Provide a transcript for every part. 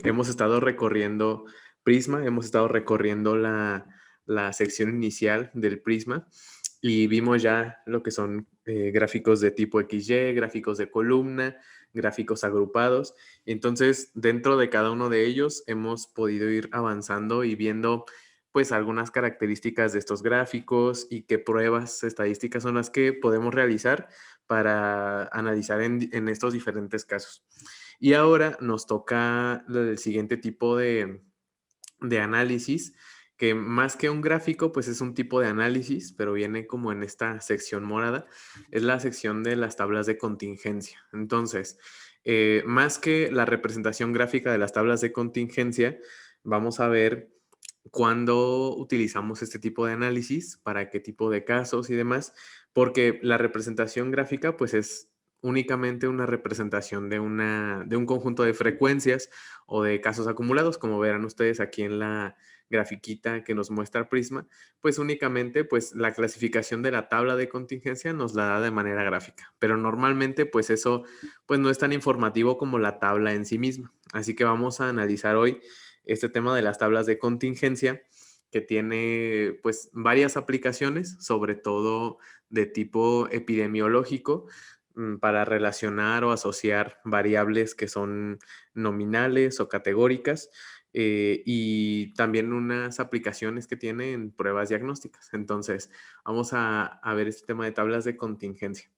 hemos estado recorriendo Prisma, hemos estado recorriendo la sección inicial del Prisma y vimos ya lo que son gráficos de tipo XY, gráficos de columna, gráficos agrupados. Entonces, dentro de cada uno de ellos hemos podido ir avanzando y viendo pues algunas características de estos gráficos y qué pruebas estadísticas son las que podemos realizar para analizar en estos diferentes casos. Y ahora nos toca el siguiente tipo de análisis, que más que un gráfico, pues es un tipo de análisis, pero viene como en esta sección morada, es la sección de las tablas de contingencia. Entonces, más que la representación gráfica de las tablas de contingencia, vamos a ver cuándo utilizamos este tipo de análisis, para qué tipo de casos y demás, porque la representación gráfica, pues es únicamente una representación de un conjunto de frecuencias o de casos acumulados, como verán ustedes aquí en la grafiquita que nos muestra Prisma, pues únicamente pues la clasificación de la tabla de contingencia nos la da de manera gráfica, pero normalmente pues eso pues no es tan informativo como la tabla en sí misma. Así que vamos a analizar hoy este tema de las tablas de contingencia que tiene pues varias aplicaciones, sobre todo de tipo epidemiológico, para relacionar o asociar variables que son nominales o categóricas, y también unas aplicaciones que tiene en pruebas diagnósticas. Entonces, vamos a ver este tema de tablas de contingencia.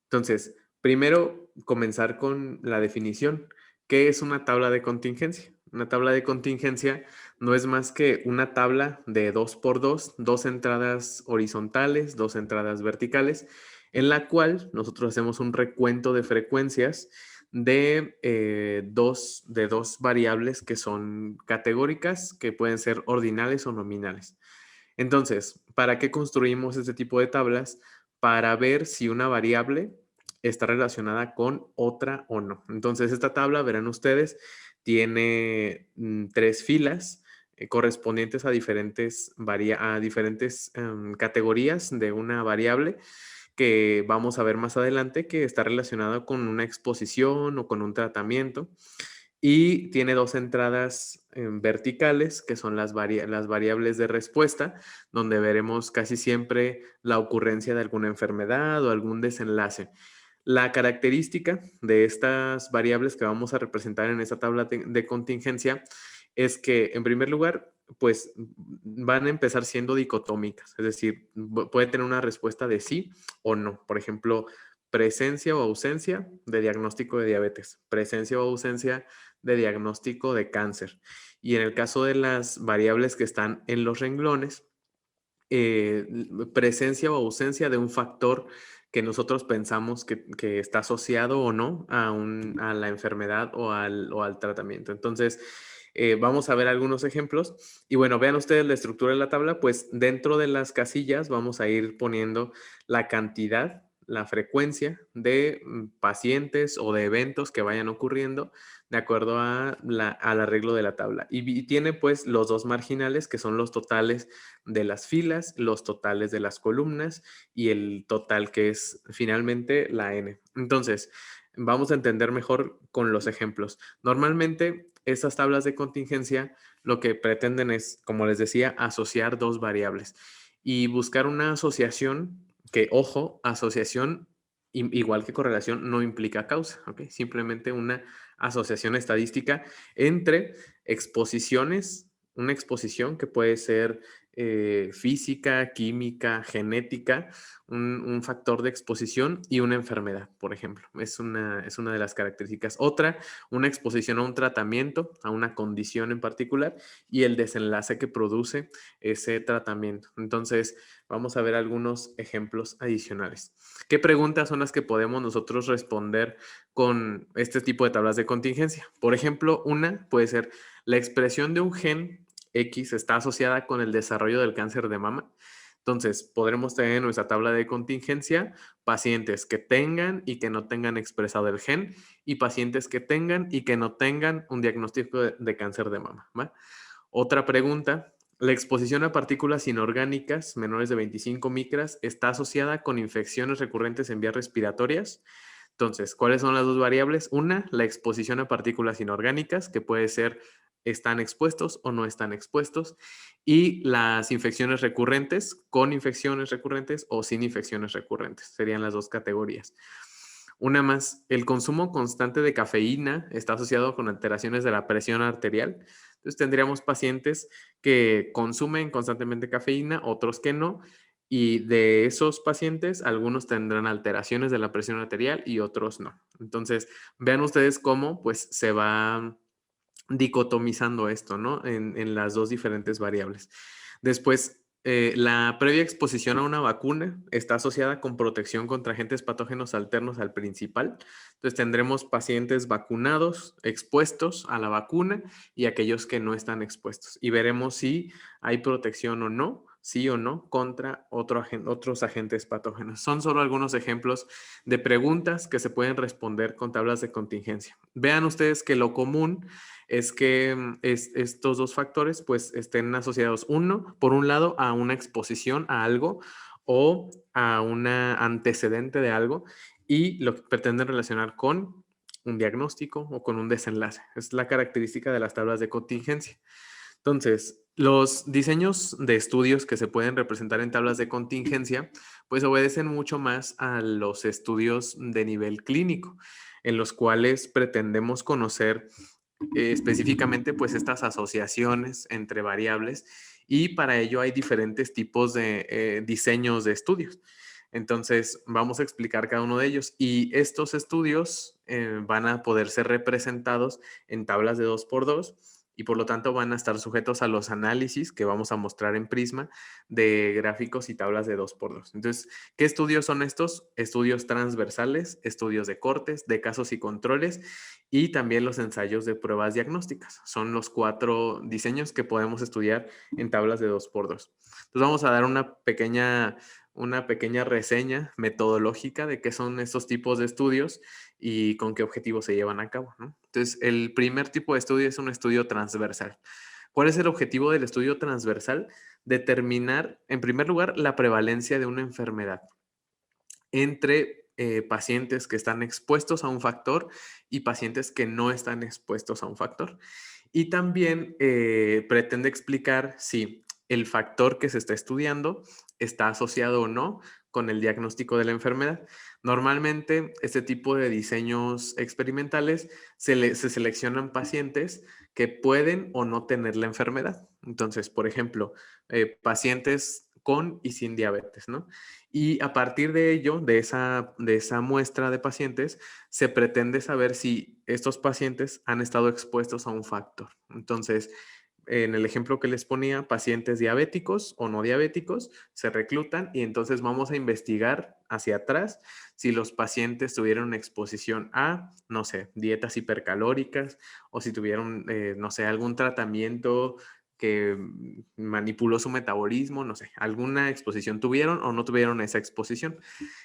Entonces, primero comenzar con la definición. ¿Qué es una tabla de contingencia? Una tabla de contingencia no es más que una tabla de 2 por 2, dos entradas horizontales, dos entradas verticales, en la cual nosotros hacemos un recuento de frecuencias de dos variables que son categóricas, que pueden ser ordinales o nominales. Entonces, ¿para qué construimos este tipo de tablas? Para ver si una variable está relacionada con otra o no. Entonces, esta tabla, verán ustedes, tiene tres filas correspondientes a diferentes categorías de una variable que vamos a ver más adelante que está relacionada con una exposición o con un tratamiento. Y tiene dos entradas verticales, que son las variables de respuesta, donde veremos casi siempre la ocurrencia de alguna enfermedad o algún desenlace. La característica de estas variables que vamos a representar en esta tabla de contingencia es que, en primer lugar, pues van a empezar siendo dicotómicas, es decir, puede tener una respuesta de sí o no. Por ejemplo, presencia o ausencia de diagnóstico de diabetes, presencia o ausencia de diagnóstico de cáncer. Y en el caso de las variables que están en los renglones, presencia o ausencia de un factor que nosotros pensamos que está asociado o no a la enfermedad o al tratamiento. Entonces, vamos a ver algunos ejemplos. Y bueno, vean ustedes la estructura de la tabla, pues dentro de las casillas vamos a ir poniendo la cantidad, la frecuencia de pacientes o de eventos que vayan ocurriendo de acuerdo al arreglo de la tabla. Y tiene pues los dos marginales, que son los totales de las filas, los totales de las columnas y el total que es finalmente la n. Entonces, vamos a entender mejor con los ejemplos. Normalmente, estas tablas de contingencia lo que pretenden es, como les decía, asociar dos variables y buscar una asociación que, ojo, asociación igual que correlación no implica causa, ¿ok? Simplemente una asociación estadística entre exposiciones, una exposición que puede ser física, química, genética, un factor de exposición y una enfermedad, por ejemplo. Es una de las características. Otra, una exposición a un tratamiento, a una condición en particular y el desenlace que produce ese tratamiento. Entonces, vamos a ver algunos ejemplos adicionales. ¿Qué preguntas son las que podemos nosotros responder con este tipo de tablas de contingencia? Por ejemplo, una puede ser la expresión de un gen X está asociada con el desarrollo del cáncer de mama. Entonces, podremos tener en nuestra tabla de contingencia pacientes que tengan y que no tengan expresado el gen y pacientes que tengan y que no tengan un diagnóstico de cáncer de mama, ¿va? Otra pregunta, la exposición a partículas inorgánicas menores de 25 micras está asociada con infecciones recurrentes en vías respiratorias. Entonces, ¿cuáles son las dos variables? Una, la exposición a partículas inorgánicas, que puede ser están expuestos o no están expuestos, y las infecciones recurrentes, con infecciones recurrentes o sin infecciones recurrentes, serían las dos categorías. Una más, el consumo constante de cafeína está asociado con alteraciones de la presión arterial. Entonces tendríamos pacientes que consumen constantemente cafeína, otros que no, y de esos pacientes, algunos tendrán alteraciones de la presión arterial y otros no. Entonces, vean ustedes cómo pues se va dicotomizando esto, ¿no? En las dos diferentes variables. Después, la previa exposición a una vacuna está asociada con protección contra agentes patógenos alternos al principal. Entonces, tendremos pacientes vacunados, expuestos a la vacuna y aquellos que no están expuestos. Y veremos si hay protección o no, sí o no, contra otros agentes patógenos. Son solo algunos ejemplos de preguntas que se pueden responder con tablas de contingencia. Vean ustedes que lo común es que estos dos factores pues estén asociados, uno, por un lado, a una exposición a algo o a un antecedente de algo y lo que pretenden relacionar con un diagnóstico o con un desenlace. Es la característica de las tablas de contingencia. Entonces, los diseños de estudios que se pueden representar en tablas de contingencia, pues obedecen mucho más a los estudios de nivel clínico, en los cuales pretendemos conocer específicamente pues estas asociaciones entre variables y para ello hay diferentes tipos de diseños de estudios. Entonces vamos a explicar cada uno de ellos y estos estudios van a poder ser representados en tablas de 2x2 y por lo tanto van a estar sujetos a los análisis que vamos a mostrar en Prisma de gráficos y tablas de 2x2. Entonces, ¿qué estudios son estos? Estudios transversales, estudios de cortes, de casos y controles y también los ensayos de pruebas diagnósticas. Son los 4 diseños que podemos estudiar en tablas de 2x2. Entonces vamos a dar una pequeña reseña metodológica de qué son estos tipos de estudios y con qué objetivos se llevan a cabo, ¿no? Entonces, el primer tipo de estudio es un estudio transversal. ¿Cuál es el objetivo del estudio transversal? Determinar, en primer lugar, la prevalencia de una enfermedad entre pacientes que están expuestos a un factor y pacientes que no están expuestos a un factor. Y también pretende explicar si el factor que se está estudiando está asociado o no con el diagnóstico de la enfermedad. Normalmente, este tipo de diseños experimentales se seleccionan pacientes que pueden o no tener la enfermedad. Entonces, por ejemplo, pacientes con y sin diabetes, ¿no? Y a partir de ello, de esa muestra de pacientes, se pretende saber si estos pacientes han estado expuestos a un factor. Entonces, en el ejemplo que les ponía, pacientes diabéticos o no diabéticos se reclutan y entonces vamos a investigar hacia atrás si los pacientes tuvieron exposición a, no sé, dietas hipercalóricas o si tuvieron, no sé, algún tratamiento que manipuló su metabolismo, no sé, alguna exposición tuvieron o no tuvieron esa exposición.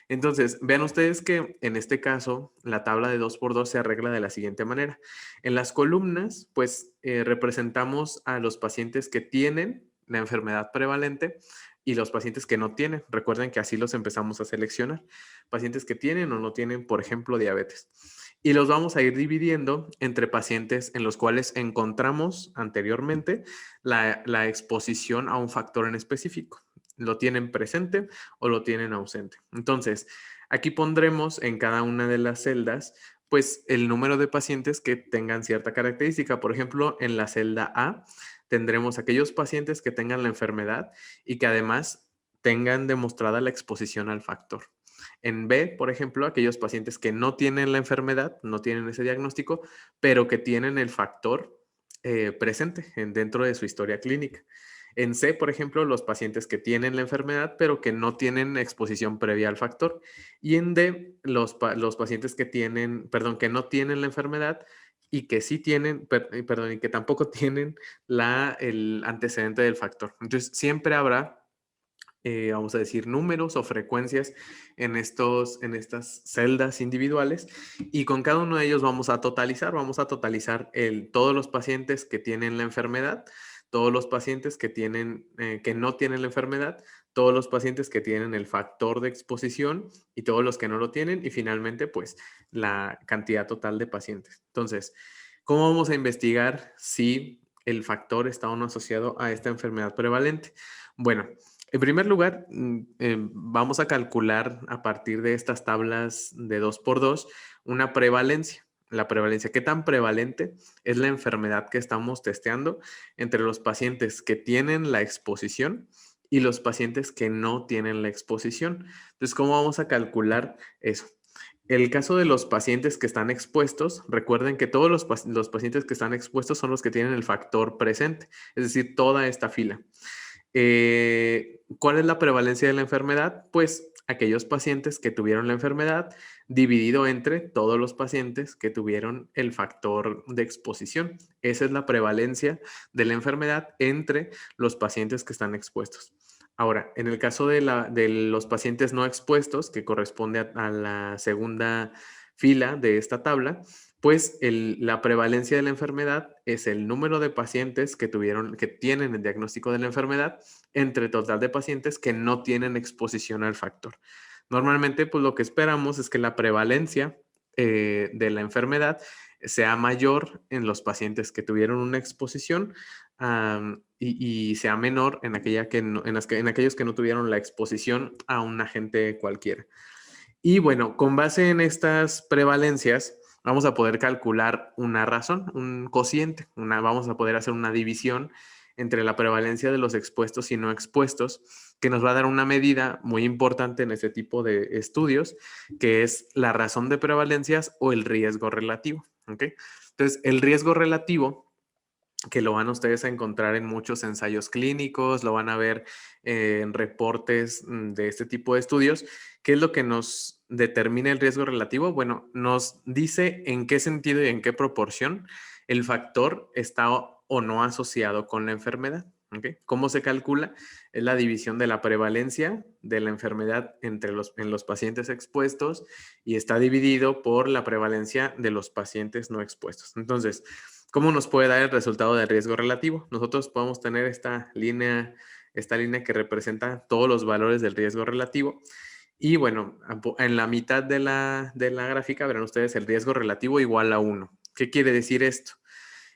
Entonces, vean ustedes que en este caso la tabla de 2x2 se arregla de la siguiente manera. En las columnas, pues representamos a los pacientes que tienen la enfermedad prevalente y los pacientes que no tienen. Recuerden que así los empezamos a seleccionar. Pacientes que tienen o no tienen, por ejemplo, diabetes. Y los vamos a ir dividiendo entre pacientes en los cuales encontramos anteriormente la exposición a un factor en específico. Lo tienen presente o lo tienen ausente. Entonces, aquí pondremos en cada una de las celdas, pues el número de pacientes que tengan cierta característica. Por ejemplo, en la celda A tendremos aquellos pacientes que tengan la enfermedad y que además tengan demostrada la exposición al factor. En B, por ejemplo, aquellos pacientes que no tienen la enfermedad, no tienen ese diagnóstico, pero que tienen el factor presente dentro de su historia clínica. En C, por ejemplo, los pacientes que tienen la enfermedad, pero que no tienen exposición previa al factor. Y en D, los pacientes que tienen, perdón, que no tienen la enfermedad y que sí tienen, perdón, y que tampoco tienen el antecedente del factor. Entonces, siempre habrá vamos a decir, números o frecuencias en estas celdas individuales y con cada uno de ellos vamos a totalizar todos los pacientes que tienen la enfermedad, todos los pacientes que no tienen la enfermedad, todos los pacientes que tienen el factor de exposición y todos los que no lo tienen, y finalmente, pues, la cantidad total de pacientes. Entonces, ¿cómo vamos a investigar si el factor está o no asociado a esta enfermedad prevalente? Bueno, en primer lugar, vamos a calcular a partir de estas tablas de 2 por 2 una prevalencia. La prevalencia, ¿qué tan prevalente es la enfermedad que estamos testeando entre los pacientes que tienen la exposición y los pacientes que no tienen la exposición? Entonces, ¿cómo vamos a calcular eso? El caso de los pacientes que están expuestos, recuerden que todos los pacientes que están expuestos son los que tienen el factor presente, es decir, toda esta fila. ¿Cuál es la prevalencia de la enfermedad? Pues aquellos pacientes que tuvieron la enfermedad dividido entre todos los pacientes que tuvieron el factor de exposición. Esa es la prevalencia de la enfermedad entre los pacientes que están expuestos. Ahora, en el caso de los pacientes no expuestos, que corresponde a la segunda fila de esta tabla, pues la prevalencia de la enfermedad es el número de pacientes que tienen el diagnóstico de la enfermedad entre total de pacientes que no tienen exposición al factor. Normalmente, pues lo que esperamos es que la prevalencia de la enfermedad sea mayor en los pacientes que tuvieron una exposición y sea menor en, en aquellos que no tuvieron la exposición a un agente cualquiera. Y bueno, con base en estas prevalencias, vamos a poder calcular una razón, un cociente, vamos a poder hacer una división entre la prevalencia de los expuestos y no expuestos, que nos va a dar una medida muy importante en este tipo de estudios, que es la razón de prevalencias o el riesgo relativo. ¿Okay? Entonces, el riesgo relativo, que lo van ustedes a encontrar en muchos ensayos clínicos, lo van a ver en reportes de este tipo de estudios. ¿Qué es lo que nos determina el riesgo relativo? Bueno, nos dice en qué sentido y en qué proporción el factor está o no asociado con la enfermedad. ¿Okay? ¿Cómo se calcula? Es la división de la prevalencia de la enfermedad en los pacientes expuestos y está dividido por la prevalencia de los pacientes no expuestos. Entonces, ¿cómo nos puede dar el resultado del riesgo relativo? Nosotros podemos tener esta línea que representa todos los valores del riesgo relativo. Y bueno, en la mitad de la gráfica verán ustedes el riesgo relativo igual a 1. ¿Qué quiere decir esto?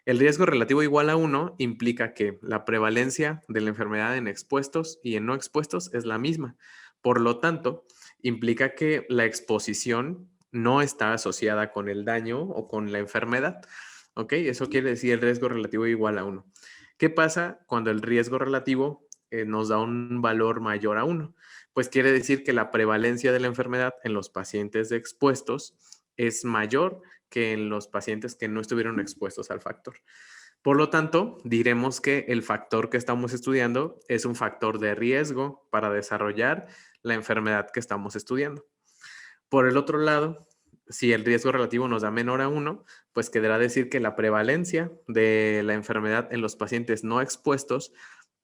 El riesgo relativo igual a 1 implica que la prevalencia de la enfermedad en expuestos y en no expuestos es la misma. Por lo tanto, implica que la exposición no está asociada con el daño o con la enfermedad. ¿Ok? Eso quiere decir el riesgo relativo igual a 1. ¿Qué pasa cuando el riesgo relativo nos da un valor mayor a 1? Pues quiere decir que la prevalencia de la enfermedad en los pacientes expuestos es mayor que en los pacientes que no estuvieron expuestos al factor. Por lo tanto, diremos que el factor que estamos estudiando es un factor de riesgo para desarrollar la enfermedad que estamos estudiando. Por el otro lado, si el riesgo relativo nos da menor a 1, pues quedará decir que la prevalencia de la enfermedad en los pacientes no expuestos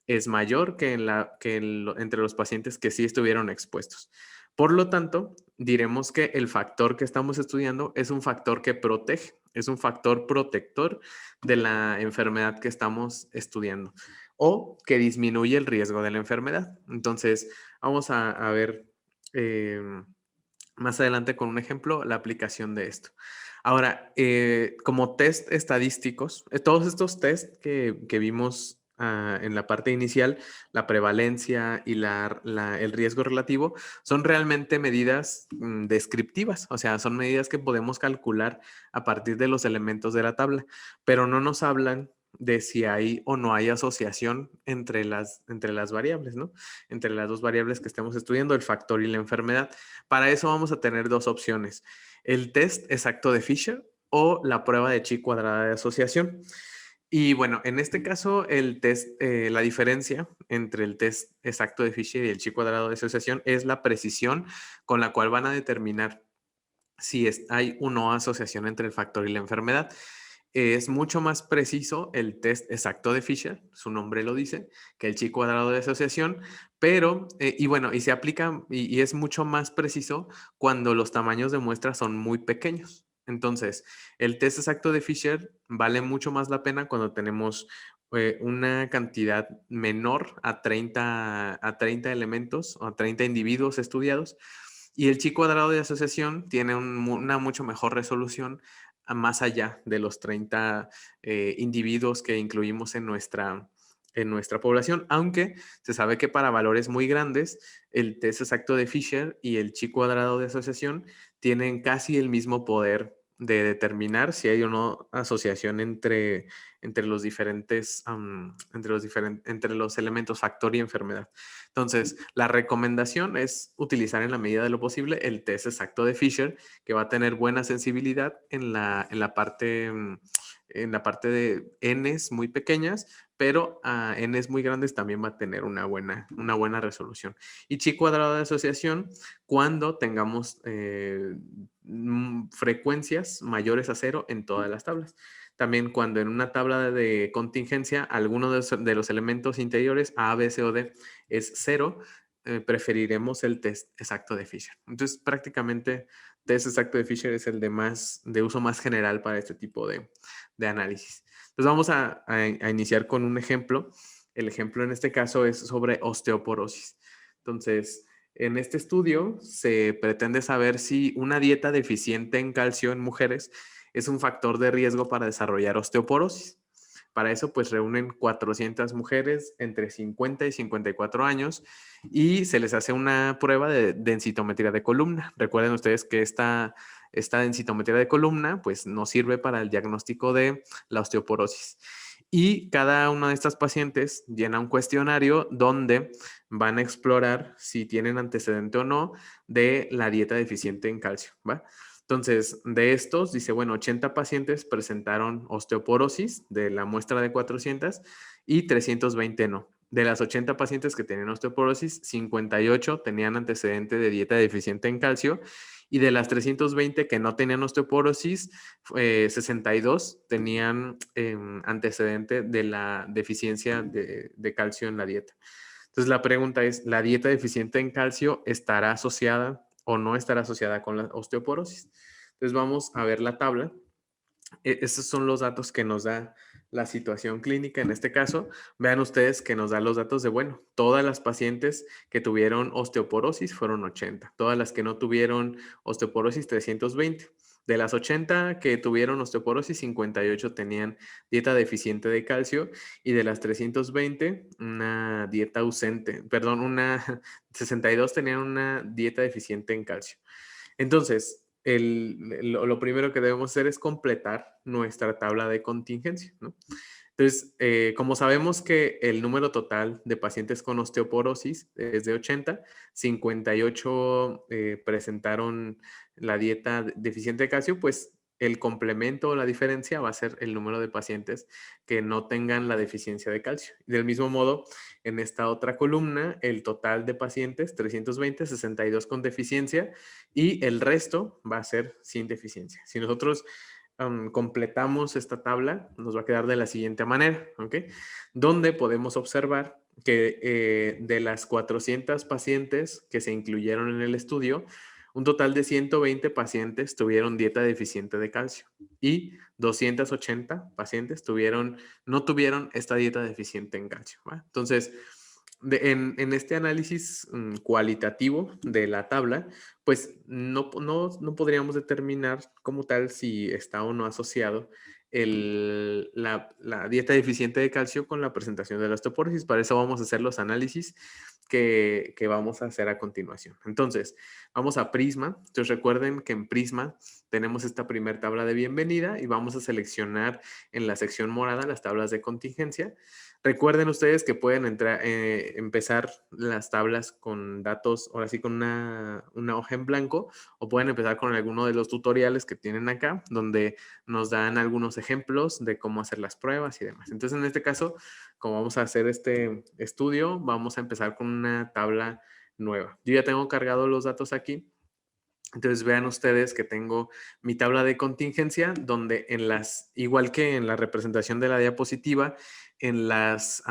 es mayor que entre los pacientes que sí estuvieron expuestos. Por lo tanto, diremos que el factor que estamos estudiando es un factor que protege, es un factor protector de la enfermedad que estamos estudiando o que disminuye el riesgo de la enfermedad. Entonces, vamos a ver más adelante con un ejemplo la aplicación de esto. Ahora, como test estadísticos, todos estos test que vimos en la parte inicial, la prevalencia y el riesgo relativo, son realmente medidas descriptivas, o sea, son medidas que podemos calcular a partir de los elementos de la tabla, pero no nos hablan de si hay o no hay asociación entre las variables, ¿no? Entre las dos variables que estemos estudiando, el factor y la enfermedad. Para eso vamos a tener dos opciones, el test exacto de Fisher o la prueba de chi cuadrada de asociación. Y bueno, en este caso, la diferencia entre el test exacto de Fisher y el chi cuadrado de asociación es la precisión con la cual van a determinar si hay o no asociación entre el factor y la enfermedad. Es mucho más preciso el test exacto de Fisher, su nombre lo dice, que el chi cuadrado de asociación, pero, y bueno, y se aplica, y es mucho más preciso cuando los tamaños de muestra son muy pequeños. Entonces, el test exacto de Fisher vale mucho más la pena cuando tenemos una cantidad menor a 30 elementos o a 30 individuos estudiados. Y el chi cuadrado de asociación tiene una mucho mejor resolución más allá de los 30 individuos que incluimos en nuestra población, aunque se sabe que para valores muy grandes, el test exacto de Fisher y el chi cuadrado de asociación tienen casi el mismo poder de determinar si hay o no asociación entre los elementos factor y enfermedad. Entonces, la recomendación es utilizar en la medida de lo posible el test exacto de Fisher, que va a tener buena sensibilidad en la parte de Ns muy pequeñas, pero a Ns muy grandes también va a tener una buena resolución. Y chi cuadrado de asociación cuando tengamos frecuencias mayores a 0 en todas las tablas. También cuando en una tabla de contingencia alguno de los elementos interiores A, B, C o D es 0, preferiremos el test exacto de Fisher. Entonces, prácticamente, test exacto de Fisher es el de uso más general para este tipo de análisis. Entonces, vamos a iniciar con un ejemplo. El ejemplo en este caso es sobre osteoporosis. Entonces, en este estudio se pretende saber si una dieta deficiente en calcio en mujeres es un factor de riesgo para desarrollar osteoporosis. Para eso, pues reúnen 400 mujeres entre 50 y 54 años y se les hace una prueba de densitometría de columna. Recuerden ustedes que esta densitometría de columna, pues nos sirve para el diagnóstico de la osteoporosis. Y cada una de estas pacientes llena un cuestionario donde van a explorar si tienen antecedente o no de la dieta deficiente en calcio, ¿va? Entonces, de estos, dice, bueno, 80 pacientes presentaron osteoporosis de la muestra de 400 y 320 no. De las 80 pacientes que tenían osteoporosis, 58 tenían antecedente de dieta deficiente en calcio y de las 320 que no tenían osteoporosis, 62 tenían antecedente de la deficiencia de calcio en la dieta. Entonces la pregunta es, ¿la dieta deficiente en calcio estará asociada o no estará asociada con la osteoporosis? Entonces vamos a ver la tabla. Estos son los datos que nos da la situación clínica. En este caso, vean ustedes que nos da los datos de, bueno, todas las pacientes que tuvieron osteoporosis fueron 80, todas las que no tuvieron osteoporosis 320. De las 80 que tuvieron osteoporosis, 58 tenían dieta deficiente de calcio y de las 320, una dieta ausente, perdón, 62 tenían una dieta deficiente en calcio. Entonces, lo primero que debemos hacer es completar nuestra tabla de contingencia, ¿no? Entonces, como sabemos que el número total de pacientes con osteoporosis es de 80, 58 presentaron la dieta deficiente de calcio, pues el complemento o la diferencia va a ser el número de pacientes que no tengan la deficiencia de calcio. Del mismo modo, en esta otra columna, el total de pacientes, 320, 62 con deficiencia y el resto va a ser sin deficiencia. Si nosotros completamos esta tabla, nos va a quedar de la siguiente manera, ¿ok? Donde podemos observar que de las 400 pacientes que se incluyeron en el estudio, un total de 120 pacientes tuvieron dieta deficiente de calcio y 280 pacientes no tuvieron esta dieta deficiente en calcio, ¿va? Entonces, en este análisis cualitativo de la tabla, pues no podríamos determinar como tal si está o no asociado la dieta deficiente de calcio con la presentación de la osteoporosis. Para eso vamos a hacer los análisis que vamos a hacer a continuación. Entonces, vamos a Prisma. Entonces, recuerden que en Prisma tenemos esta primera tabla de bienvenida y vamos a seleccionar en la sección morada las tablas de contingencia. Recuerden ustedes que pueden empezar las tablas con datos, ahora sí con una hoja en blanco, o pueden empezar con alguno de los tutoriales que tienen acá, donde nos dan algunos ejemplos de cómo hacer las pruebas y demás. Entonces, en este caso, como vamos a hacer este estudio, vamos a empezar con una tabla nueva. Yo ya tengo cargado los datos aquí. Entonces vean ustedes que tengo mi tabla de contingencia donde igual que en la representación de la diapositiva, En las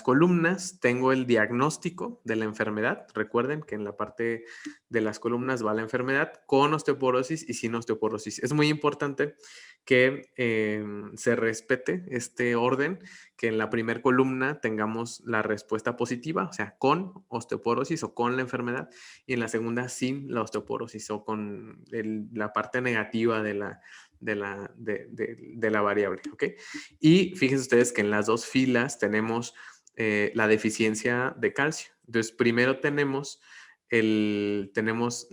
columnas tengo el diagnóstico de la enfermedad. Recuerden que en la parte de las columnas va la enfermedad con osteoporosis y sin osteoporosis. Es muy importante que se respete este orden, que en la primera columna tengamos la respuesta positiva, o sea, con osteoporosis o con la enfermedad, y en la segunda sin la osteoporosis o con la parte negativa de la variable, ¿ok? Y fíjense ustedes que en las dos filas tenemos la deficiencia de calcio. Entonces, primero tenemos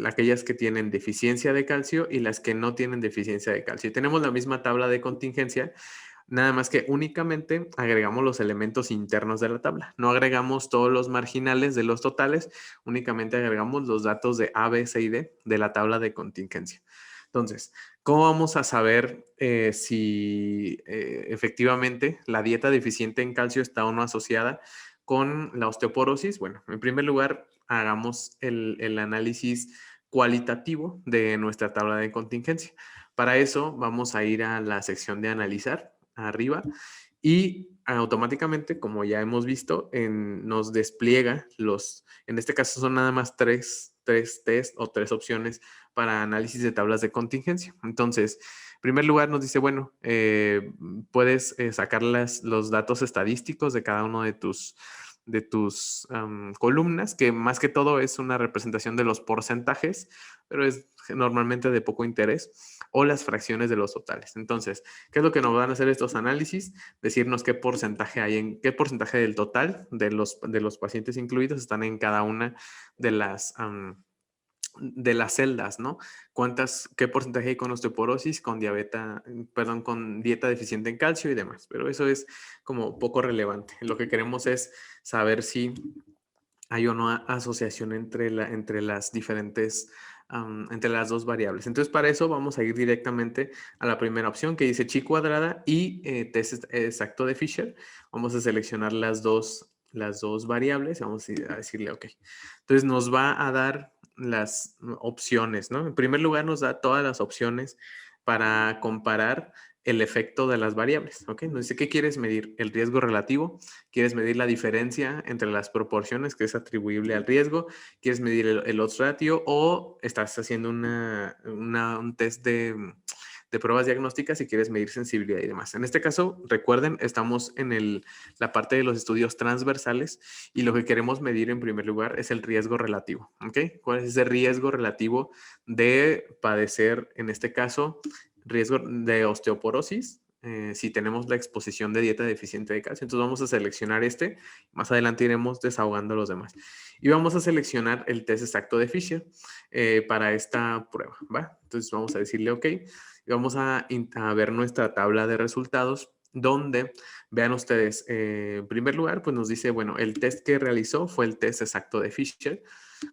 aquellas que tienen deficiencia de calcio y las que no tienen deficiencia de calcio. Y tenemos la misma tabla de contingencia, nada más que únicamente agregamos los elementos internos de la tabla. No agregamos todos los marginales de los totales, únicamente agregamos los datos de A, B, C y D de la tabla de contingencia. Entonces, ¿cómo vamos a saber si efectivamente la dieta deficiente en calcio está o no asociada con la osteoporosis? Bueno, en primer lugar, hagamos el análisis cualitativo de nuestra tabla de contingencia. Para eso vamos a ir a la sección de analizar arriba y automáticamente, como ya hemos visto, nos despliega en este caso son nada más tres test o tres opciones para análisis de tablas de contingencia. Entonces, en primer lugar nos dice, bueno, puedes sacar los datos estadísticos de cada uno de tus columnas, que más que todo es una representación de los porcentajes, pero es normalmente de poco interés, o las fracciones de los totales. Entonces, ¿qué es lo que nos van a hacer estos análisis? Decirnos qué porcentaje qué porcentaje del total de los pacientes incluidos están en cada una de las celdas, ¿no? Qué porcentaje hay con osteoporosis, con dieta deficiente en calcio y demás. Pero eso es como poco relevante. Lo que queremos es saber si hay o no asociación entre las diferentes, entre las dos variables. Entonces, para eso vamos a ir directamente a la primera opción que dice chi cuadrada y test exacto de Fisher. Vamos a seleccionar las dos variables y vamos a decirle OK. Entonces, nos va a dar las opciones, ¿no? En primer lugar, nos da todas las opciones para comparar el efecto de las variables, ¿ok? Nos dice, ¿qué quieres medir? El riesgo relativo, quieres medir la diferencia entre las proporciones que es atribuible al riesgo, quieres medir el odds ratio o estás haciendo un test de pruebas diagnósticas y quieres medir sensibilidad y demás. En este caso, recuerden, estamos en la parte de los estudios transversales y lo que queremos medir en primer lugar es el riesgo relativo, ¿ok? ¿Cuál es ese riesgo relativo de padecer, en este caso, riesgo de osteoporosis? Si tenemos la exposición de dieta deficiente de calcio. Entonces vamos a seleccionar más adelante iremos desahogando los demás. Y vamos a seleccionar el test exacto de Fisher para esta prueba, ¿va? Entonces vamos a decirle OK y vamos a ver nuestra tabla de resultados donde, vean ustedes, en primer lugar, pues nos dice, bueno, el test que realizó fue el test exacto de Fisher.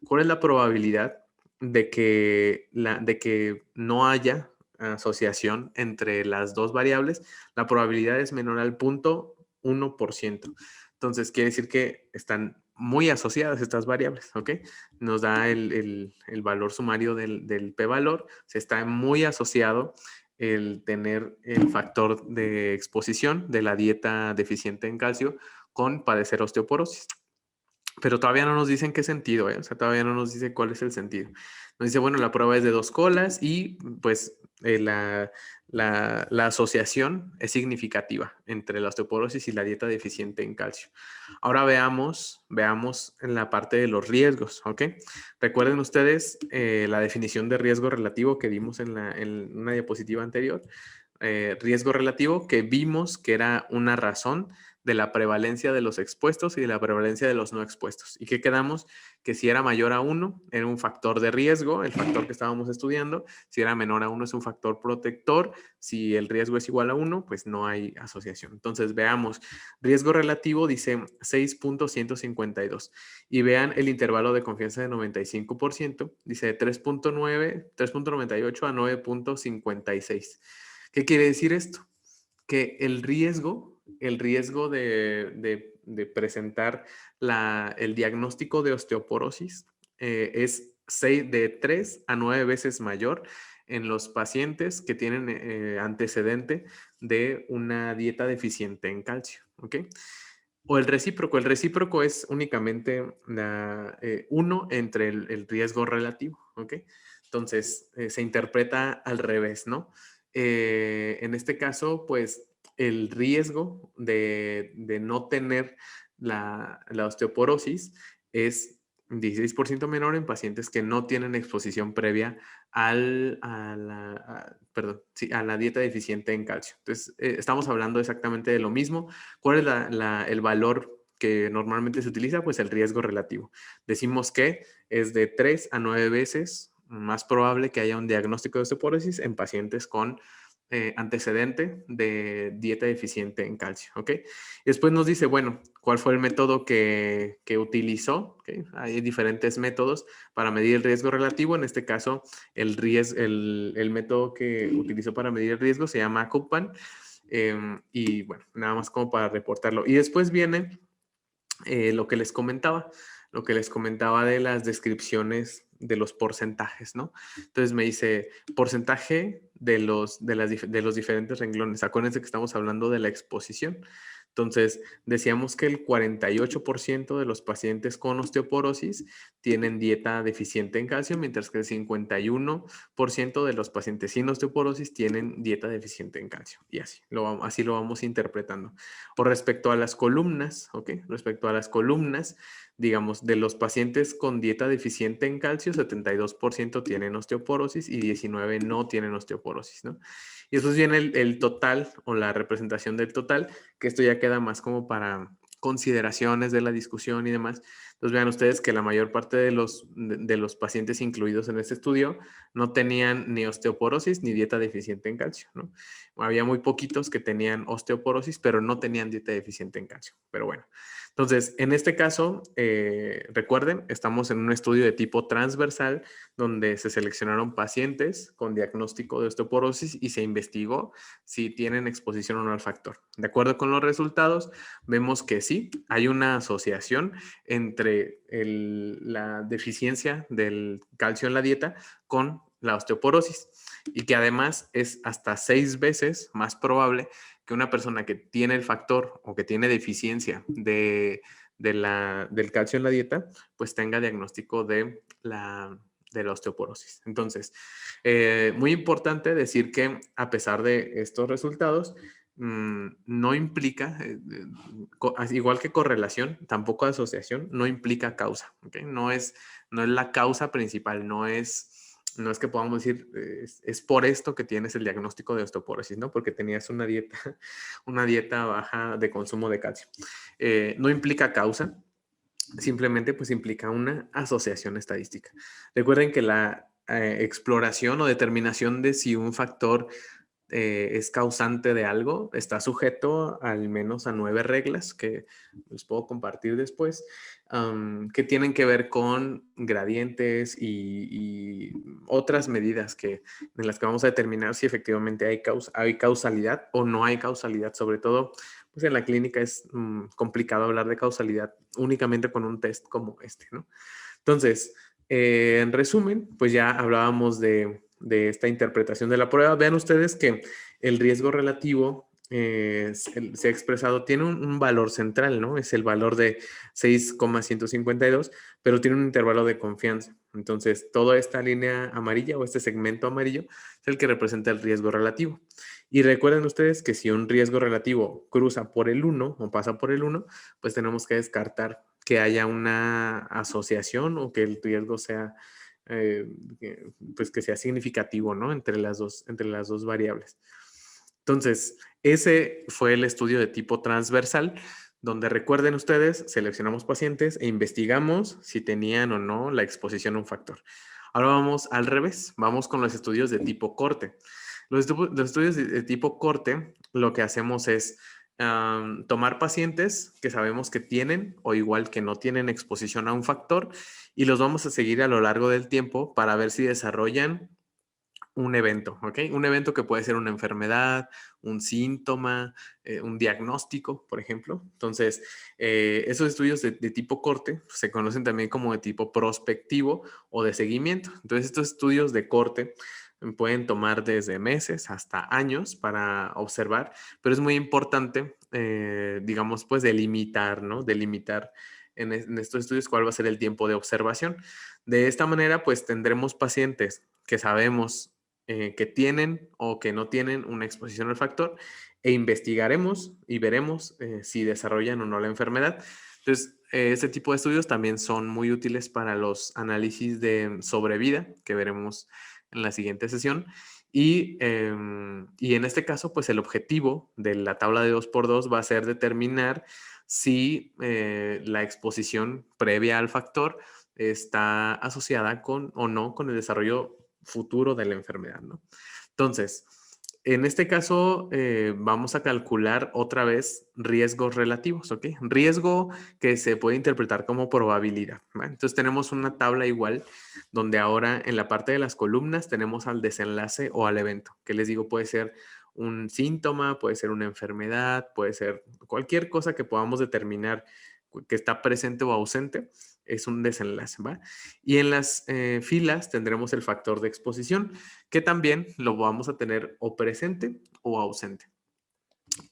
¿Cuál es la probabilidad de que no haya asociación entre las dos variables? La probabilidad es menor al 0.1%. Entonces, quiere decir que están muy asociadas estas variables, ¿ok? Nos da el valor sumario del p-valor. Se está muy asociado el tener el factor de exposición de la dieta deficiente en calcio con padecer osteoporosis. Pero todavía no nos dicen qué sentido, ¿eh? O sea, todavía no nos dice cuál es el sentido. Nos dice, bueno, la prueba es de 2 colas y pues la asociación es significativa entre la osteoporosis y la dieta deficiente en calcio. Ahora veamos en la parte de los riesgos, ¿ok? Recuerden ustedes la definición de riesgo relativo que vimos en una diapositiva anterior. Riesgo relativo que vimos que era una razón de la prevalencia de los expuestos y de la prevalencia de los no expuestos. ¿Y qué quedamos? Que si era mayor a 1, era un factor de riesgo, el factor que estábamos estudiando. Si era menor a 1, es un factor protector. Si el riesgo es igual a 1, pues no hay asociación. Entonces, veamos. Riesgo relativo dice 6.152. Y vean el intervalo de confianza de 95%. Dice 3.98 a 9.56. ¿Qué quiere decir esto? Que el riesgo de presentar el diagnóstico de osteoporosis es de 3 a 9 veces mayor en los pacientes que tienen antecedente de una dieta deficiente en calcio, ¿ok? O el recíproco. El recíproco es únicamente uno entre el riesgo relativo, ¿ok? Entonces, se interpreta al revés, ¿no? En este caso, pues, el riesgo de no tener la osteoporosis es 16% menor en pacientes que no tienen exposición previa perdón, sí, a la dieta deficiente en calcio. Entonces, estamos hablando exactamente de lo mismo. ¿Cuál es el valor que normalmente se utiliza? Pues el riesgo relativo. Decimos que es de 3 a 9 veces más probable que haya un diagnóstico de osteoporosis en pacientes con antecedente de dieta deficiente en calcio, ¿ok? Y después nos dice, bueno, ¿cuál fue el método que utilizó? ¿Okay? Hay diferentes métodos para medir el riesgo relativo. En este caso, el método que utilizó para medir el riesgo se llama Kuppan. Y bueno, nada más como para reportarlo. Y después viene lo que les comentaba de las descripciones de los porcentajes, ¿no? Entonces me dice porcentaje de los diferentes renglones. Acuérdense que estamos hablando de la exposición. Entonces, decíamos que el 48% de los pacientes con osteoporosis tienen dieta deficiente en calcio, mientras que el 51% de los pacientes sin osteoporosis tienen dieta deficiente en calcio. Y así lo vamos interpretando. O respecto a las columnas, ¿ok? Respecto a las columnas, digamos, de los pacientes con dieta deficiente en calcio, 72% tienen osteoporosis y 19% no tienen osteoporosis, ¿no? Y después viene el total o la representación del total, que esto ya queda más como para consideraciones de la discusión y demás. Entonces vean ustedes que la mayor parte de los pacientes incluidos en este estudio no tenían ni osteoporosis ni dieta deficiente en calcio, ¿no? Había muy poquitos que tenían osteoporosis, pero no tenían dieta deficiente en calcio. Pero bueno, entonces, en este caso, recuerden, estamos en un estudio de tipo transversal donde se seleccionaron pacientes con diagnóstico de osteoporosis y se investigó si tienen exposición o no al factor. De acuerdo con los resultados, vemos que sí, hay una asociación entre la deficiencia del calcio en la dieta con la osteoporosis y que además es hasta 6 veces más probable que una persona que tiene el factor o que tiene deficiencia del calcio en la dieta, pues tenga diagnóstico de la osteoporosis. Entonces, muy importante decir que a pesar de estos resultados, no implica, igual que correlación, tampoco asociación, no implica causa. ¿Okay? No es la causa principal, no es que podamos decir, es por esto que tienes el diagnóstico de osteoporosis, ¿no? Porque tenías una dieta baja de consumo de calcio. No implica causa, simplemente pues implica una asociación estadística. Recuerden que la exploración o determinación de si un factor es causante de algo, está sujeto al menos a 9 reglas que les puedo compartir después, que tienen que ver con gradientes y otras medidas en las que vamos a determinar si efectivamente hay causalidad o no hay causalidad. Sobre todo, pues en la clínica es complicado hablar de causalidad únicamente con un test como este, ¿no? Entonces, en resumen, pues ya hablábamos de esta interpretación de la prueba. Vean ustedes que el riesgo relativo se ha expresado, tiene un valor central, ¿no? Es el valor de 6,152, pero tiene un intervalo de confianza. Entonces, toda esta línea amarilla o este segmento amarillo es el que representa el riesgo relativo. Y recuerden ustedes que si un riesgo relativo cruza por el 1 o pasa por el 1, pues tenemos que descartar que haya una asociación o que el riesgo sea, pues que sea significativo, ¿no? Entre las dos variables. Entonces, ese fue el estudio de tipo transversal, donde recuerden ustedes, seleccionamos pacientes e investigamos si tenían o no la exposición a un factor. Ahora vamos al revés, vamos con los estudios de tipo corte. Los estudios de tipo corte, lo que hacemos es tomar pacientes que sabemos que tienen o igual que no tienen exposición a un factor y los vamos a seguir a lo largo del tiempo para ver si desarrollan un evento, ¿ok? Un evento que puede ser una enfermedad, un síntoma, un diagnóstico, por ejemplo. Entonces, esos estudios de tipo corte se conocen también como de tipo prospectivo o de seguimiento. Entonces, estos estudios de corte pueden tomar desde meses hasta años para observar, pero es muy importante, digamos, pues delimitar, ¿no? Delimitar en estos estudios cuál va a ser el tiempo de observación. De esta manera, pues tendremos pacientes que sabemos que tienen o que no tienen una exposición al factor e investigaremos y veremos si desarrollan o no la enfermedad. Entonces, este tipo de estudios también son muy útiles para los análisis de sobrevida que veremos en la siguiente sesión. Y en este caso, pues el objetivo de la tabla de 2x2 va a ser determinar si la exposición previa al factor está asociada con o no con el desarrollo futuro de la enfermedad, ¿no? Entonces, en este caso, vamos a calcular otra vez riesgos relativos, ¿ok? Riesgo que se puede interpretar como probabilidad, ¿vale? Entonces, tenemos una tabla igual donde ahora en la parte de las columnas tenemos al desenlace o al evento, que les digo puede ser un síntoma, puede ser una enfermedad, puede ser cualquier cosa que podamos determinar que está presente o ausente, es un desenlace, ¿va? Y en las filas tendremos el factor de exposición, que también lo vamos a tener o presente o ausente.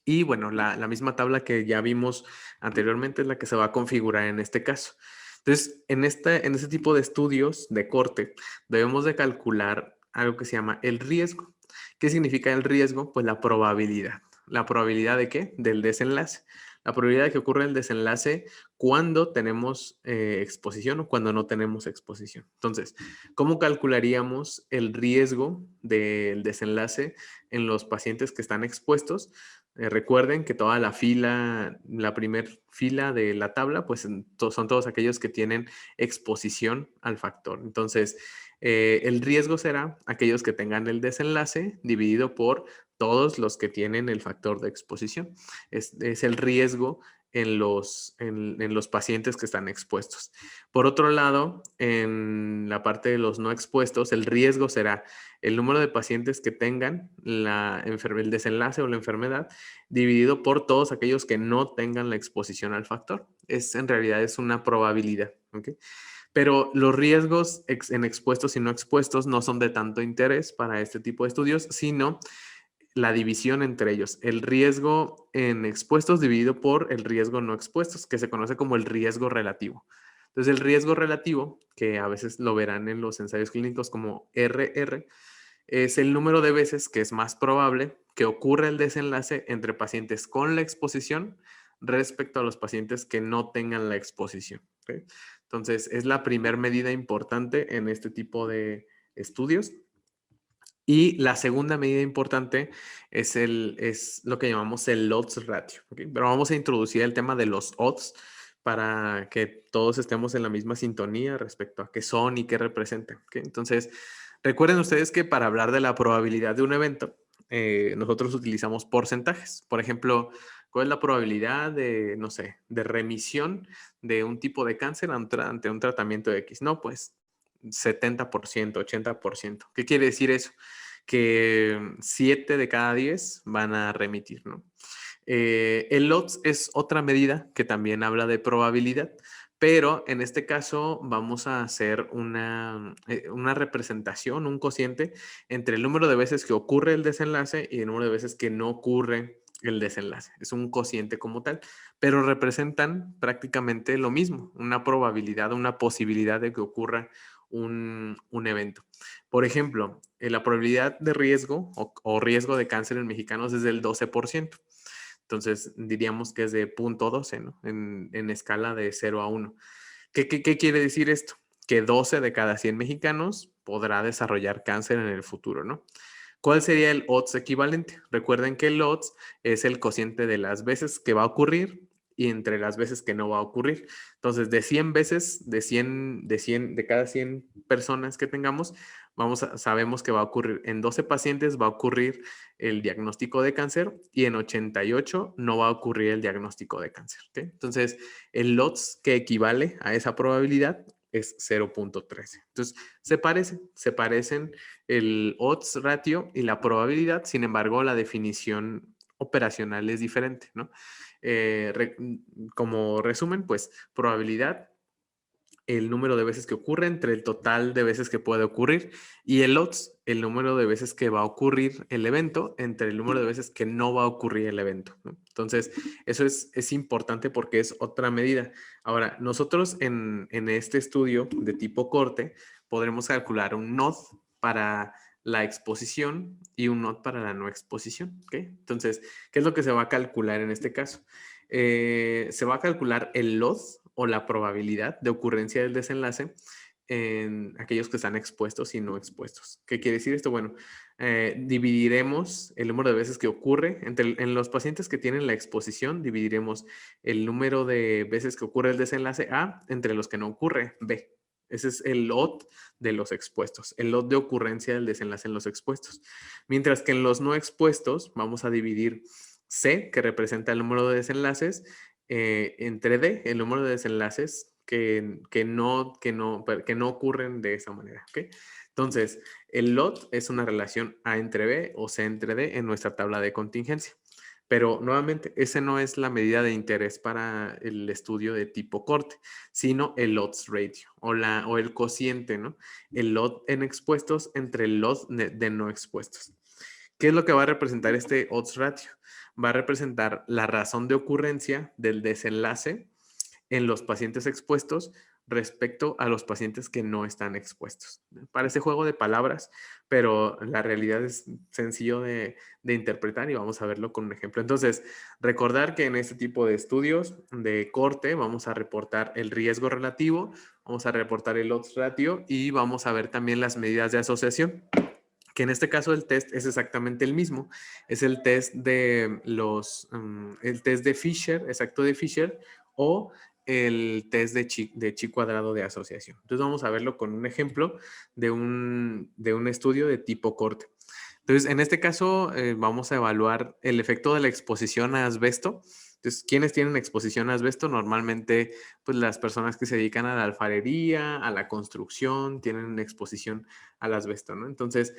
Y bueno, la misma tabla que ya vimos anteriormente es la que se va a configurar en este caso. Entonces, en este tipo de estudios de corte, debemos de calcular algo que se llama el riesgo. ¿Qué significa el riesgo? Pues la probabilidad. ¿La probabilidad de qué? Del desenlace. La probabilidad de que ocurra el desenlace cuando tenemos exposición o cuando no tenemos exposición. Entonces, ¿cómo calcularíamos el riesgo del desenlace en los pacientes que están expuestos? Recuerden que toda la fila, la primer fila de la tabla, pues son todos aquellos que tienen exposición al factor. Entonces, el riesgo será aquellos que tengan el desenlace dividido por todos los que tienen el factor de exposición. Es el riesgo en los pacientes que están expuestos. Por otro lado, en la parte de los no expuestos, el riesgo será el número de pacientes que tengan el desenlace o la enfermedad dividido por todos aquellos que no tengan la exposición al factor. En realidad es una probabilidad, ¿ok? Pero los riesgos en expuestos y no expuestos no son de tanto interés para este tipo de estudios, sino la división entre ellos. El riesgo en expuestos dividido por el riesgo no expuestos, que se conoce como el riesgo relativo. Entonces, el riesgo relativo, que a veces lo verán en los ensayos clínicos como RR, es el número de veces que es más probable que ocurra el desenlace entre pacientes con la exposición respecto a los pacientes que no tengan la exposición. ¿Ok? Entonces, es la primera medida importante en este tipo de estudios. Y la segunda medida importante es lo que llamamos el odds ratio. ¿Ok? Pero vamos a introducir el tema de los odds para que todos estemos en la misma sintonía respecto a qué son y qué representan. ¿Ok? Entonces, recuerden ustedes que para hablar de la probabilidad de un evento, nosotros utilizamos porcentajes. Por ejemplo, ¿cuál es la probabilidad de, no sé, de remisión de un tipo de cáncer ante un tratamiento X? No, pues 70%, 80%. ¿Qué quiere decir eso? Que 7 de cada 10 van a remitir, ¿no? El odds es otra medida que también habla de probabilidad, pero en este caso vamos a hacer una representación, un cociente entre el número de veces que ocurre el desenlace y el número de veces que no ocurre el desenlace. Es un cociente como tal, pero representan prácticamente lo mismo, una probabilidad, una posibilidad de que ocurra un evento. Por ejemplo, la probabilidad de riesgo o riesgo de cáncer en mexicanos es del 12%. Entonces, diríamos que es de 0.12, ¿no? En escala de 0 a 1. ¿Qué quiere decir esto? Que 12 de cada 100 mexicanos podrá desarrollar cáncer en el futuro, ¿no? ¿Cuál sería el odds equivalente? Recuerden que el odds es el cociente de las veces que va a ocurrir y entre las veces que no va a ocurrir. Entonces, de 100 veces, de cada 100 personas que tengamos, sabemos que va a ocurrir en 12 pacientes, va a ocurrir el diagnóstico de cáncer y en 88 no va a ocurrir el diagnóstico de cáncer. ¿Okay? Entonces, el odds que equivale a esa probabilidad es 0.13. Entonces, se parecen el odds ratio y la probabilidad, sin embargo, la definición operacional es diferente, ¿no? Como resumen, pues probabilidad el número de veces que ocurre entre el total de veces que puede ocurrir, y el odds, el número de veces que va a ocurrir el evento entre el número de veces que no va a ocurrir el evento, ¿no? Entonces, eso es importante porque es otra medida. Ahora, nosotros en este estudio de tipo corte podremos calcular un NOD para la exposición y un NOD para la no exposición, ¿ok? Entonces, ¿qué es lo que se va a calcular en este caso? Se va a calcular el loss o la probabilidad de ocurrencia del desenlace en aquellos que están expuestos y no expuestos. ¿Qué quiere decir esto? Bueno, dividiremos el número de veces que ocurre en los pacientes que tienen la exposición, dividiremos el número de veces que ocurre el desenlace A entre los que no ocurre B. Ese es el lot de los expuestos, el lot de ocurrencia del desenlace en los expuestos. Mientras que en los no expuestos vamos a dividir C, que representa el número de desenlaces, entre D, el número de desenlaces que no ocurren de esa manera. ¿Okay? Entonces, el LOT es una relación A entre B o C entre D en nuestra tabla de contingencia. Pero nuevamente, esa no es la medida de interés para el estudio de tipo corte, sino el odds ratio o el cociente, ¿no? El lot en expuestos entre el lot de no expuestos. ¿Qué es lo que va a representar este odds ratio? Va a representar la razón de ocurrencia del desenlace en los pacientes expuestos respecto a los pacientes que no están expuestos. Parece juego de palabras, pero la realidad es sencillo de interpretar y vamos a verlo con un ejemplo. Entonces, recordar que en este tipo de estudios de corte vamos a reportar el riesgo relativo, vamos a reportar el odds ratio y vamos a ver también las medidas de asociación, que en este caso el test es exactamente el mismo. Es el test el test de Fisher, exacto de Fisher, o el test de chi cuadrado de asociación. Entonces vamos a verlo con un ejemplo de un estudio de tipo corte. Entonces, en este caso, vamos a evaluar el efecto de la exposición a asbesto. Entonces, ¿quiénes tienen exposición a asbesto? Normalmente, pues las personas que se dedican a la alfarería, a la construcción, tienen exposición al asbesto, ¿no? Entonces,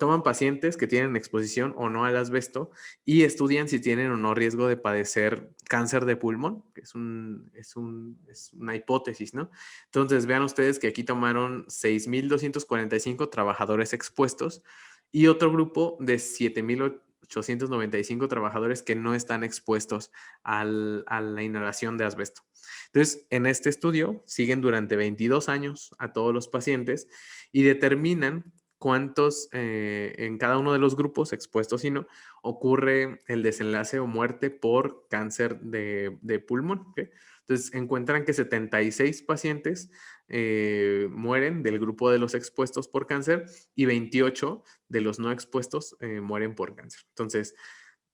toman pacientes que tienen exposición o no al asbesto y estudian si tienen o no riesgo de padecer cáncer de pulmón, que es una hipótesis, ¿no? Entonces, vean ustedes que aquí tomaron 6,245 trabajadores expuestos y otro grupo de 7,895 trabajadores que no están expuestos a la inhalación de asbesto. Entonces, en este estudio siguen durante 22 años a todos los pacientes y determinan cuántos en cada uno de los grupos expuestos y no ocurre el desenlace o muerte por cáncer de pulmón. ¿Okay? Entonces encuentran que 76 pacientes mueren del grupo de los expuestos por cáncer y 28 de los no expuestos mueren por cáncer. Entonces,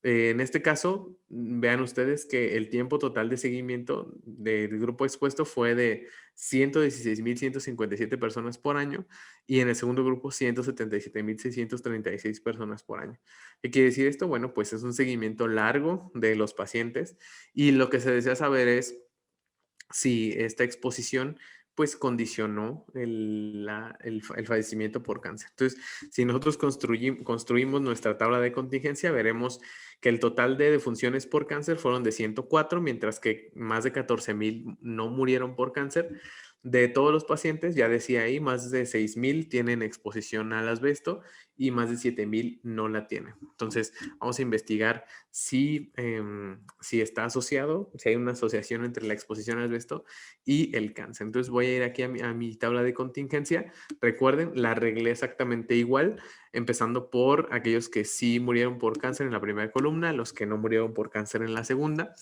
en este caso, vean ustedes que el tiempo total de seguimiento del grupo expuesto fue de 116,157 personas por año y en el segundo grupo 177,636 personas por año. ¿Qué quiere decir esto? Bueno, pues es un seguimiento largo de los pacientes y lo que se desea saber es si esta exposición pues condicionó el fallecimiento por cáncer. Entonces, si nosotros construimos nuestra tabla de contingencia, veremos que el total de defunciones por cáncer fueron de 104, mientras que más de 14,000 no murieron por cáncer. De todos los pacientes, ya decía ahí, más de 6,000 tienen exposición al asbesto y más de 7,000 no la tienen. Entonces, vamos a investigar si está asociado, si hay una asociación entre la exposición al asbesto y el cáncer. Entonces voy a ir aquí a mi tabla de contingencia. Recuerden, la arreglé exactamente igual, empezando por aquellos que sí murieron por cáncer en la primera columna, los que no murieron por cáncer en la segunda,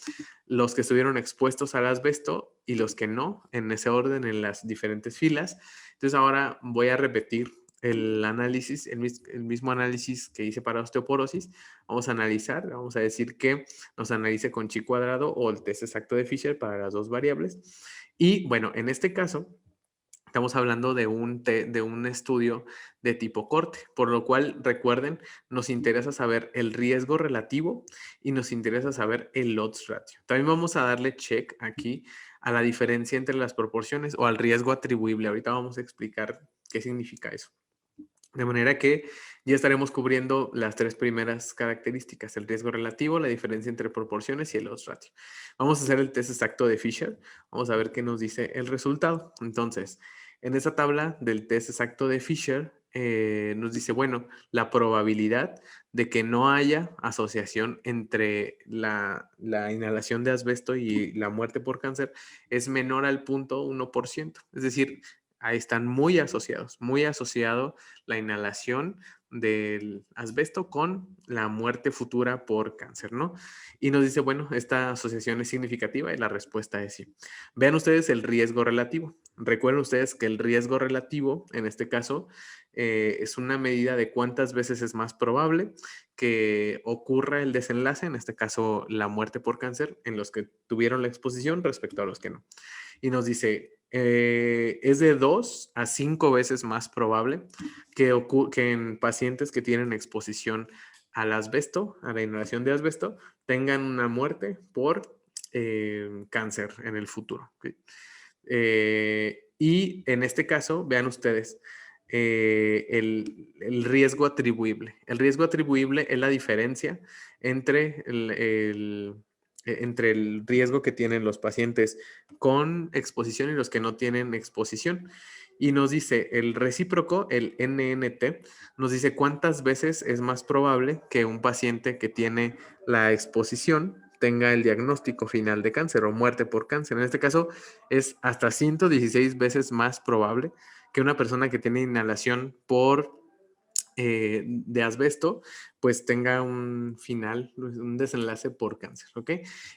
los que estuvieron expuestos al asbesto y los que no, en ese orden, en las diferentes filas. Entonces ahora voy a repetir el análisis, el mismo análisis que hice para osteoporosis. Vamos a analizar, vamos a decir que nos analice con chi cuadrado o el test exacto de Fisher para las dos variables. Y bueno, en este caso, estamos hablando de un estudio de tipo corte, por lo cual, recuerden, nos interesa saber el riesgo relativo y nos interesa saber el odds ratio. También vamos a darle check aquí a la diferencia entre las proporciones o al riesgo atribuible. Ahorita vamos a explicar qué significa eso. De manera que Ya estaremos cubriendo las 3 primeras características, el riesgo relativo, la diferencia entre proporciones y el odds ratio. Vamos a hacer el test exacto de Fisher. Vamos a ver qué nos dice el resultado. Entonces, en esa tabla del test exacto de Fisher, nos dice, bueno, la probabilidad de que no haya asociación entre la inhalación de asbesto y la muerte por cáncer es menor al 0.1%. Es decir, ahí están muy asociado la inhalación del asbesto con la muerte futura por cáncer, ¿no? Y nos dice, bueno, esta asociación es significativa y la respuesta es sí. Vean ustedes el riesgo relativo. Recuerden ustedes que el riesgo relativo, en este caso, es una medida de cuántas veces es más probable que ocurra el desenlace, en este caso la muerte por cáncer, en los que tuvieron la exposición respecto a los que no. Y nos dice, es de 2 a 5 veces más probable que en pacientes que tienen exposición al asbesto, a la inhalación de asbesto, tengan una muerte por cáncer en el futuro. ¿Sí? Y en este caso, vean ustedes, el riesgo atribuible. El riesgo atribuible es la diferencia entre entre el riesgo que tienen los pacientes con exposición y los que no tienen exposición. Y nos dice el recíproco, el NNT, nos dice cuántas veces es más probable que un paciente que tiene la exposición tenga el diagnóstico final de cáncer o muerte por cáncer. En este caso es hasta 116 veces más probable que una persona que tiene inhalación de asbesto, pues tenga un final, un desenlace por cáncer, ¿ok?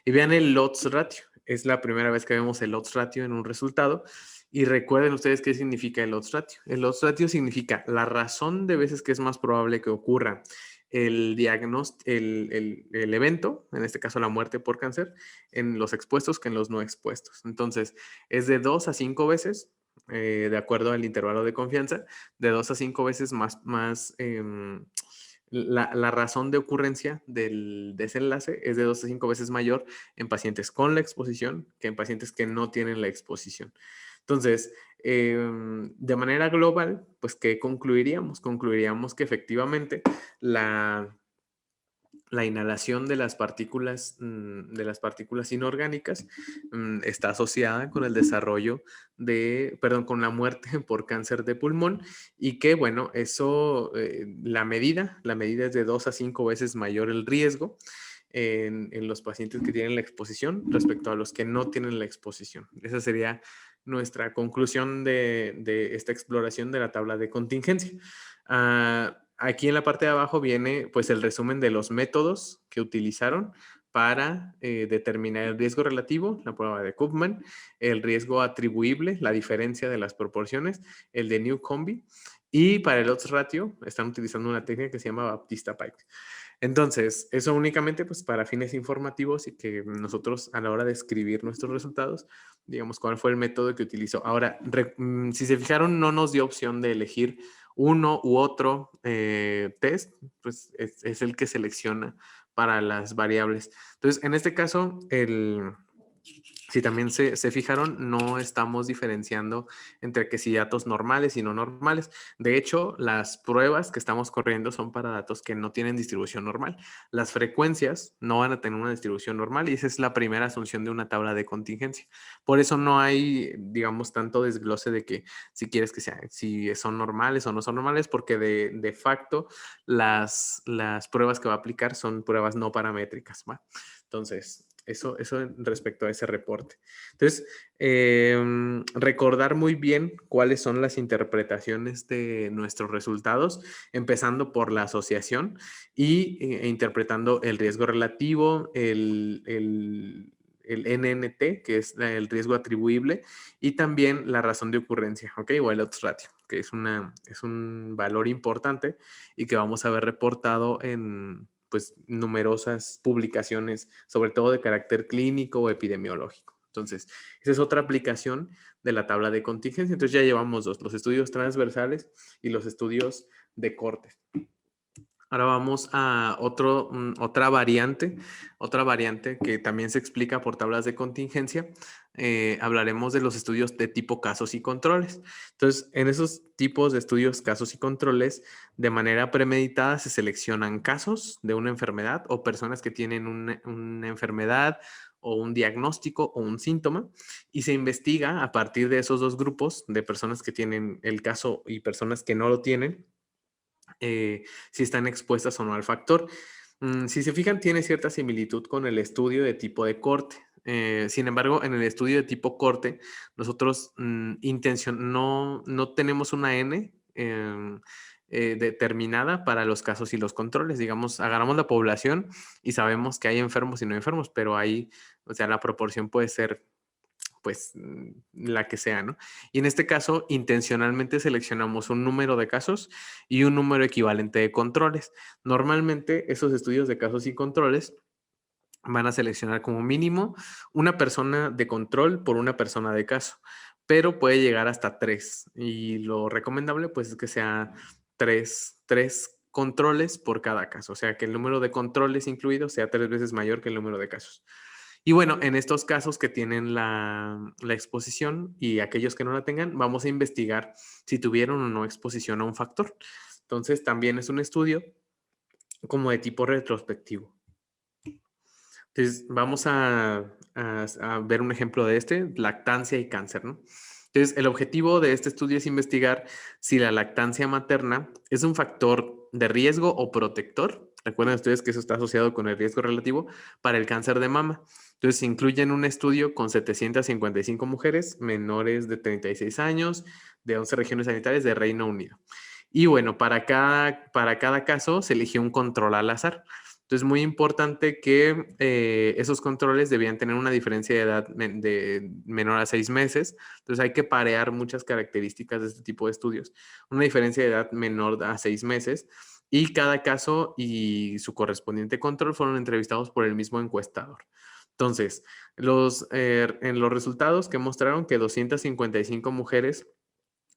Y vean el odds ratio. Es la primera vez que vemos el odds ratio en un resultado. Y recuerden ustedes qué significa el odds ratio. El odds ratio significa la razón de veces que es más probable que ocurra el diagnóstico, el evento, en este caso la muerte por cáncer, en los expuestos que en los no expuestos. Entonces, es de 2 a 5 veces, de acuerdo al intervalo de confianza, de 2 a 5 veces más la razón de ocurrencia del desenlace es de 2 a 5 veces mayor en pacientes con la exposición que en pacientes que no tienen la exposición. Entonces, de manera global, pues, ¿qué concluiríamos? Concluiríamos que efectivamente la inhalación de las partículas inorgánicas está asociada con el desarrollo con la muerte por cáncer de pulmón y que, bueno, eso, la medida es de 2 a 5 veces mayor el riesgo en los pacientes que tienen la exposición respecto a los que no tienen la exposición. Esa sería nuestra conclusión de esta exploración de la tabla de contingencia. Aquí en la parte de abajo viene pues el resumen de los métodos que utilizaron para determinar el riesgo relativo, la prueba de Koopman, el riesgo atribuible, la diferencia de las proporciones, el de Newcombe, y para el odds ratio están utilizando una técnica que se llama Baptista-Pike. Entonces, eso únicamente pues para fines informativos y que nosotros a la hora de escribir nuestros resultados, digamos cuál fue el método que utilizó. Ahora, si se fijaron, no nos dio opción de elegir uno u otro test, pues es el que selecciona para las variables. Entonces, en este caso, si también se fijaron, no estamos diferenciando entre que si datos normales y no normales. De hecho, las pruebas que estamos corriendo son para datos que no tienen distribución normal. Las frecuencias no van a tener una distribución normal y esa es la primera asunción de una tabla de contingencia. Por eso no hay, digamos, tanto desglose de que si quieres que sea, si son normales o no son normales, porque de facto las pruebas que va a aplicar son pruebas no paramétricas, ¿va? Entonces, eso respecto a ese reporte. Entonces, recordar muy bien cuáles son las interpretaciones de nuestros resultados, empezando por la asociación e interpretando el riesgo relativo, el NNT, que es el riesgo atribuible, y también la razón de ocurrencia, ¿ok? O el odds ratio, que es un valor importante y que vamos a ver reportado en pues numerosas publicaciones, sobre todo de carácter clínico o epidemiológico. Entonces, esa es otra aplicación de la tabla de contingencia. Entonces ya llevamos dos, los estudios transversales y los estudios de corte. Ahora vamos a otra variante que también se explica por tablas de contingencia. Hablaremos de los estudios de tipo casos y controles. Entonces, en esos tipos de estudios, casos y controles, de manera premeditada se seleccionan casos de una enfermedad o personas que tienen una enfermedad o un diagnóstico o un síntoma y se investiga a partir de esos dos grupos de personas que tienen el caso y personas que no lo tienen, si están expuestas o no al factor. Si se fijan, tiene cierta similitud con el estudio de tipo de corte. Sin embargo, en el estudio de tipo corte, nosotros no tenemos una N determinada para los casos y los controles. Digamos, agarramos la población y sabemos que hay enfermos y no enfermos, pero ahí, o sea, la proporción puede ser pues la que sea, ¿no? Y en este caso, intencionalmente seleccionamos un número de casos y un número equivalente de controles. Normalmente, esos estudios de casos y controles van a seleccionar como mínimo una persona de control por una persona de caso, pero puede llegar hasta tres. Y lo recomendable, pues, es que sea tres controles por cada caso, o sea, que el número de controles incluidos sea 3 veces mayor que el número de casos. Y bueno, en estos casos que tienen la exposición y aquellos que no la tengan, vamos a investigar si tuvieron o no exposición a un factor. Entonces, también es un estudio como de tipo retrospectivo. Entonces, vamos a ver un ejemplo de lactancia y cáncer, ¿no? Entonces, el objetivo de este estudio es investigar si la lactancia materna es un factor de riesgo o protector. Recuerden ustedes que eso está asociado con el riesgo relativo para el cáncer de mama. Entonces, se incluye en un estudio con 755 mujeres menores de 36 años de 11 regiones sanitarias de Reino Unido. Y bueno, para cada caso se eligió un control al azar. Entonces, muy importante que esos controles debían tener una diferencia de edad de menor a 6 meses. Entonces, hay que parear muchas características de este tipo de estudios. Una diferencia de edad menor a 6 meses y cada caso y su correspondiente control fueron entrevistados por el mismo encuestador. Entonces, en los resultados que mostraron que 255 mujeres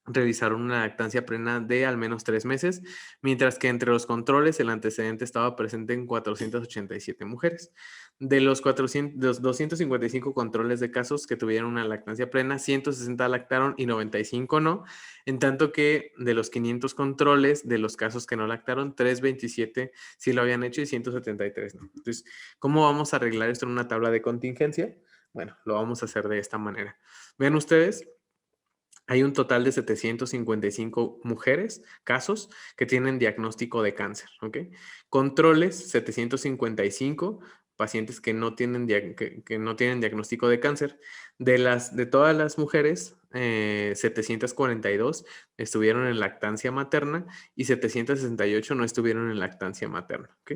realizaron una lactancia plena de al menos 3 meses, mientras que entre los controles el antecedente estaba presente en 487 mujeres. De los 255 controles de casos que tuvieron una lactancia plena, 160 lactaron y 95 no, en tanto que de los 500 controles de los casos que no lactaron, 327 sí lo habían hecho y 173 no. Entonces, ¿cómo vamos a arreglar esto en una tabla de contingencia? Bueno, lo vamos a hacer de esta manera. Vean ustedes, hay un total de 755 mujeres, casos, que tienen diagnóstico de cáncer, ¿ok? Controles, 755 pacientes que no tienen, que no tienen diagnóstico de cáncer. De todas las mujeres, 742 estuvieron en lactancia materna y 768 no estuvieron en lactancia materna, ¿ok?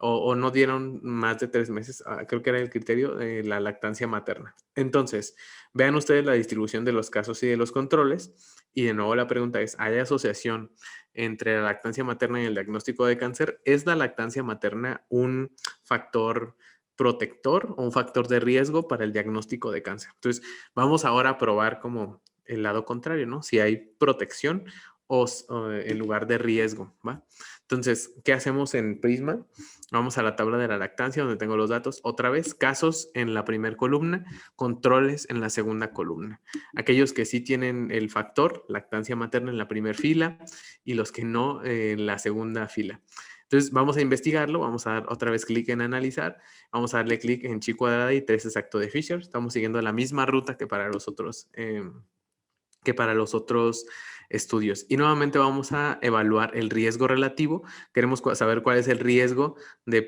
O no dieron más de 3 meses, creo que era el criterio de la lactancia materna. Entonces, vean ustedes la distribución de los casos y de los controles. Y de nuevo la pregunta es, ¿hay asociación entre la lactancia materna y el diagnóstico de cáncer? ¿Es la lactancia materna un factor protector o un factor de riesgo para el diagnóstico de cáncer? Entonces, vamos ahora a probar como el lado contrario, ¿no? Si hay protección o en lugar de riesgo, ¿va? Entonces, ¿qué hacemos en Prisma? Vamos a la tabla de la lactancia donde tengo los datos. Otra vez, casos en la primera columna, controles en la segunda columna. Aquellos que sí tienen el factor lactancia materna en la primera fila y los que no en la segunda fila. Entonces vamos a investigarlo, vamos a dar otra vez clic en analizar, vamos a darle clic en chi cuadrada y 3 exacto de Fisher. Estamos siguiendo la misma ruta que para los otros estudios. Y nuevamente vamos a evaluar el riesgo relativo. Queremos saber cuál es el riesgo de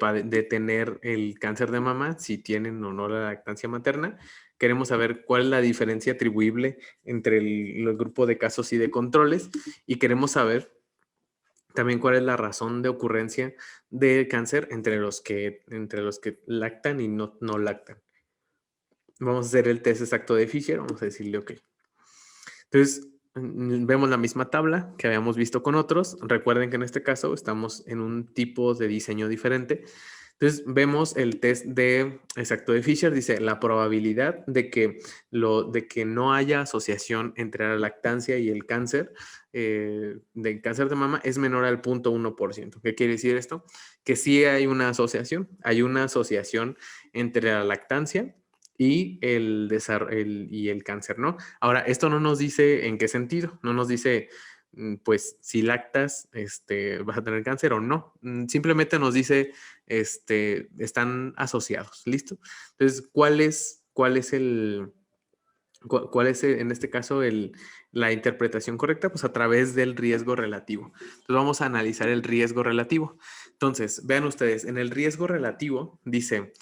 tener el cáncer de mama, si tienen o no la lactancia materna. Queremos saber cuál es la diferencia atribuible entre el grupo de casos y de controles. Y queremos saber también cuál es la razón de ocurrencia de cáncer entre los que lactan y no lactan. Vamos a hacer el test exacto de Fisher. Vamos a decirle OK. Entonces, vemos la misma tabla que habíamos visto con otros. Recuerden que en este caso estamos en un tipo de diseño diferente. Entonces, vemos el test de Fisher, dice, la probabilidad de que no haya asociación entre la lactancia y el cáncer, del cáncer de mama es menor al 0.1%. ¿Qué quiere decir esto? Que sí hay una asociación entre la lactancia y y el cáncer, ¿no? Ahora, esto no nos dice en qué sentido, no nos dice pues si lactas, vas a tener cáncer o no. Simplemente nos dice, están asociados, ¿listo? Entonces, cuál es en este caso la interpretación correcta? Pues a través del riesgo relativo. Entonces, vamos a analizar el riesgo relativo. Entonces, vean ustedes, en el riesgo relativo dice,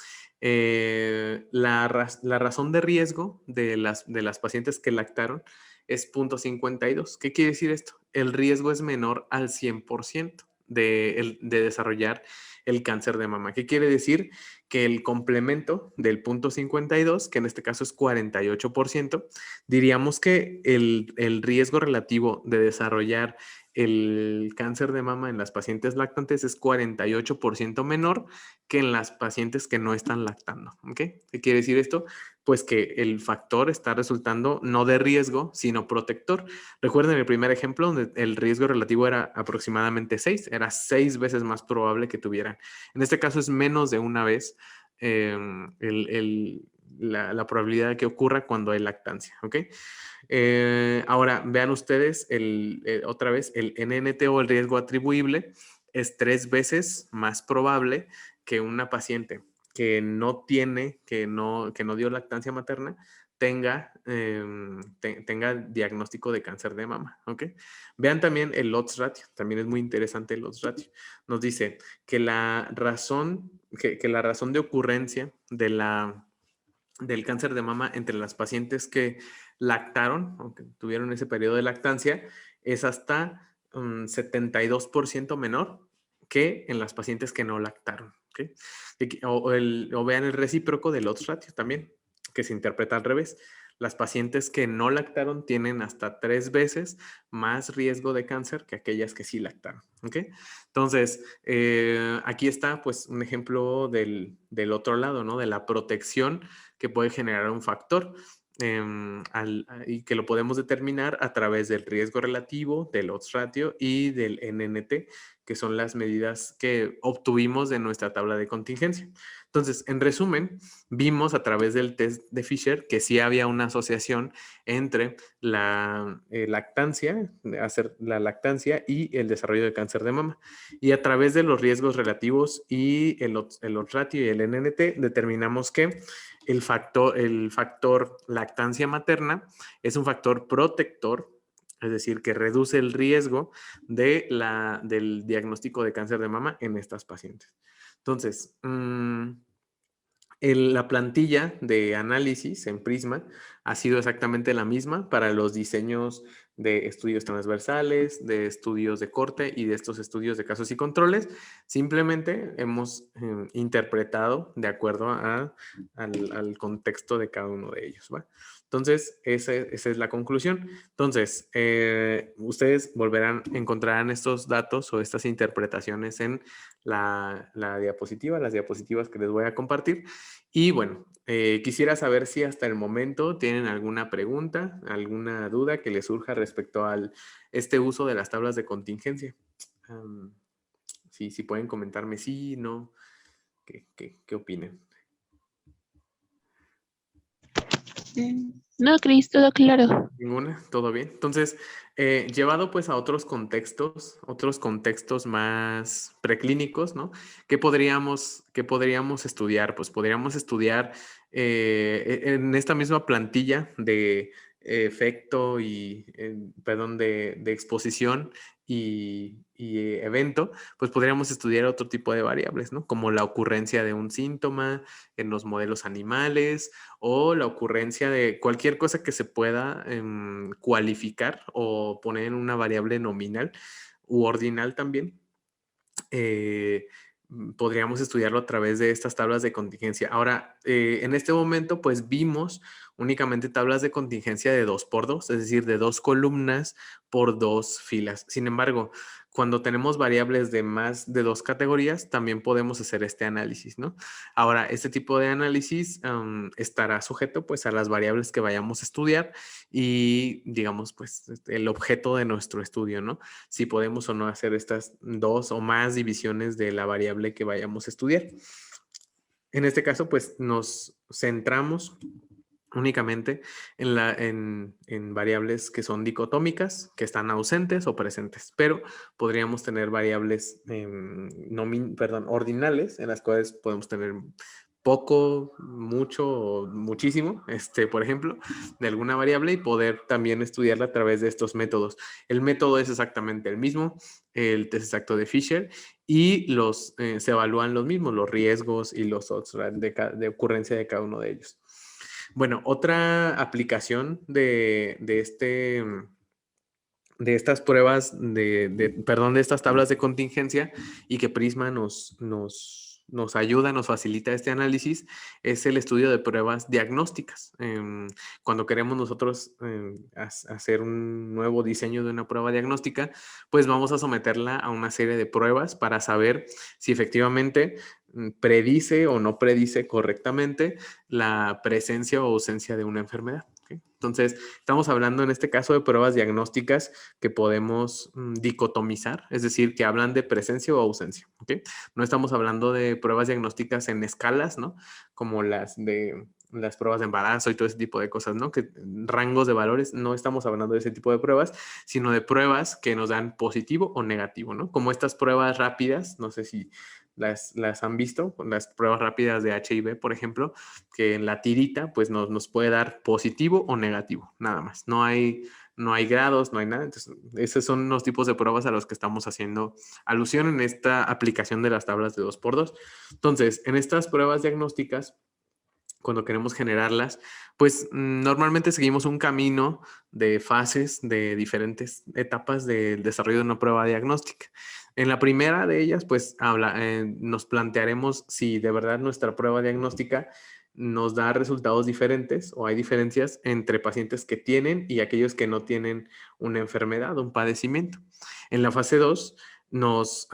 la razón de riesgo de las pacientes que lactaron es 0.52. ¿Qué quiere decir esto? El riesgo es menor al 100% de desarrollar el cáncer de mama. ¿Qué quiere decir? Que el complemento del 0.52, que en este caso es 48%, diríamos que el riesgo relativo de desarrollar el cáncer de mama en las pacientes lactantes es 48% menor que en las pacientes que no están lactando. ¿Ok? ¿Qué quiere decir esto? Pues que el factor está resultando no de riesgo, sino protector. Recuerden el primer ejemplo donde el riesgo relativo era aproximadamente 6, era 6 veces más probable que tuvieran. En este caso es menos de una vez la probabilidad de que ocurra cuando hay lactancia. ¿Ok? Ahora, vean ustedes otra vez, el NNT o el riesgo atribuible es 3 veces más probable que una paciente que no dio lactancia materna tenga diagnóstico de cáncer de mama. ¿Ok? Vean también el odds ratio, también es muy interesante el odds ratio. Nos dice que que la razón de ocurrencia del cáncer de mama entre las pacientes que lactaron, o que tuvieron ese periodo de lactancia, es hasta 72% menor que en las pacientes que no lactaron. ¿Okay? O vean el recíproco del odds ratio también, que se interpreta al revés. Las pacientes que no lactaron tienen hasta 3 veces más riesgo de cáncer que aquellas que sí lactaron. ¿Okay? Entonces, aquí está pues un ejemplo del otro lado, ¿no? De la protección que puede generar un factor y que lo podemos determinar a través del riesgo relativo, del odds ratio y del NNT, que son las medidas que obtuvimos de nuestra tabla de contingencia. Entonces, en resumen, vimos a través del test de Fisher que sí había una asociación entre hacer la lactancia y el desarrollo de cáncer de mama. Y a través de los riesgos relativos y el odds ratio y el NNT, determinamos que el factor lactancia materna es un factor protector, es decir, que reduce el riesgo del diagnóstico de cáncer de mama en estas pacientes. Entonces, la plantilla de análisis en Prisma ha sido exactamente la misma para los diseños de estudios transversales, de estudios de corte y de estos estudios de casos y controles. Simplemente hemos interpretado de acuerdo al contexto de cada uno de ellos. ¿Va? Entonces, esa es la conclusión. Entonces, ustedes encontrarán estos datos o estas interpretaciones en la diapositiva, las diapositivas que les voy a compartir. Y bueno, quisiera saber si hasta el momento tienen alguna pregunta, alguna duda que les surja respecto al este uso de las tablas de contingencia. Si pueden comentarme sí, no, qué opinan. No, Cris, todo claro. Ninguna, todo bien. Entonces, llevado pues a otros contextos más preclínicos, ¿no? ¿Qué podríamos estudiar? Pues podríamos estudiar en esta misma plantilla de efecto perdón, de exposición y evento, pues podríamos estudiar otro tipo de variables, ¿no? Como la ocurrencia de un síntoma en los modelos animales o la ocurrencia de cualquier cosa que se pueda cualificar o poner en una variable nominal u ordinal también. Podríamos estudiarlo a través de estas tablas de contingencia. Ahora, en este momento, pues vimos únicamente tablas de contingencia de 2x2, es decir, de 2 columnas por 2 filas. Sin embargo, cuando tenemos variables de más de 2 categorías, también podemos hacer este análisis, ¿no? Ahora, este tipo de análisis estará sujeto pues a las variables que vayamos a estudiar y digamos pues el objeto de nuestro estudio, ¿no? Si podemos o no hacer estas 2 o más divisiones de la variable que vayamos a estudiar. En este caso, pues nos centramos únicamente en variables que son dicotómicas, que están ausentes o presentes, pero podríamos tener variables ordinales, en las cuales podemos tener poco, mucho o muchísimo, por ejemplo, de alguna variable y poder también estudiarla a través de estos métodos. El método es exactamente el mismo, el test exacto de Fisher, y se evalúan los mismos, los riesgos y los odds de ocurrencia de cada uno de ellos. Bueno, otra aplicación de estas pruebas, de estas tablas de contingencia y que Prisma nos ayuda, nos facilita este análisis, es el estudio de pruebas diagnósticas. Cuando queremos nosotros hacer un nuevo diseño de una prueba diagnóstica, pues vamos a someterla a una serie de pruebas para saber si efectivamente predice o no predice correctamente la presencia o ausencia de una enfermedad. ¿Okay? Entonces, estamos hablando en este caso de pruebas diagnósticas que podemos dicotomizar, es decir, que hablan de presencia o ausencia. ¿Okay? No estamos hablando de pruebas diagnósticas en escalas, ¿no? Como las pruebas de embarazo y todo ese tipo de cosas, ¿no? Que rangos de valores, no estamos hablando de ese tipo de pruebas, sino de pruebas que nos dan positivo o negativo, ¿no? Como estas pruebas rápidas, no sé si las han visto, las pruebas rápidas de HIV, por ejemplo, que en la tirita pues nos puede dar positivo o negativo, nada más. No hay grados, no hay nada. Entonces, esos son los tipos de pruebas a los que estamos haciendo alusión en esta aplicación de las tablas de 2x2. Entonces, en estas pruebas diagnósticas, cuando queremos generarlas, pues normalmente seguimos un camino de fases, de diferentes etapas del desarrollo de una prueba diagnóstica. En la primera de ellas, pues nos plantearemos si de verdad nuestra prueba diagnóstica nos da resultados diferentes o hay diferencias entre pacientes que tienen y aquellos que no tienen una enfermedad o un padecimiento. En la fase 2 nos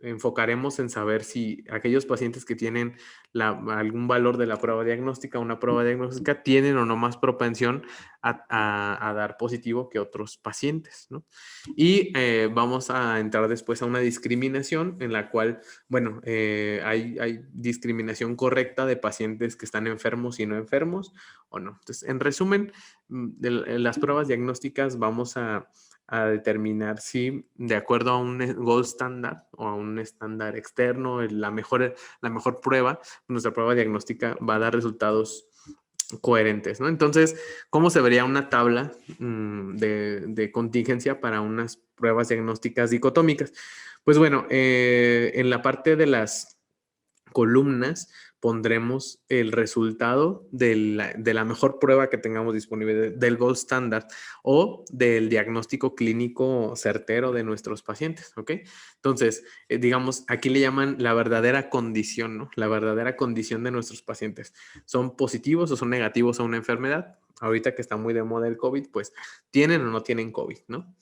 enfocaremos en saber si aquellos pacientes que tienen algún valor de la prueba diagnóstica, una prueba diagnóstica, tienen o no más propensión a dar positivo que otros pacientes, ¿no? Y vamos a entrar después a una discriminación en la cual, bueno, hay discriminación correcta de pacientes que están enfermos y no enfermos o no. Entonces, en resumen, de las pruebas diagnósticas vamos a determinar si, de acuerdo a un gold standard o a un estándar externo, la mejor prueba, nuestra prueba diagnóstica va a dar resultados coherentes, ¿no? Entonces, ¿cómo se vería una tabla de contingencia para unas pruebas diagnósticas dicotómicas? Pues bueno, en la parte de las columnas pondremos el resultado de la mejor prueba que tengamos disponible, del gold standard o del diagnóstico clínico certero de nuestros pacientes, ¿ok? Entonces, digamos, aquí le llaman la verdadera condición, ¿no? La verdadera condición de nuestros pacientes. ¿Son positivos o son negativos a una enfermedad? Ahorita que está muy de moda el COVID, pues, ¿tienen o no tienen COVID, no?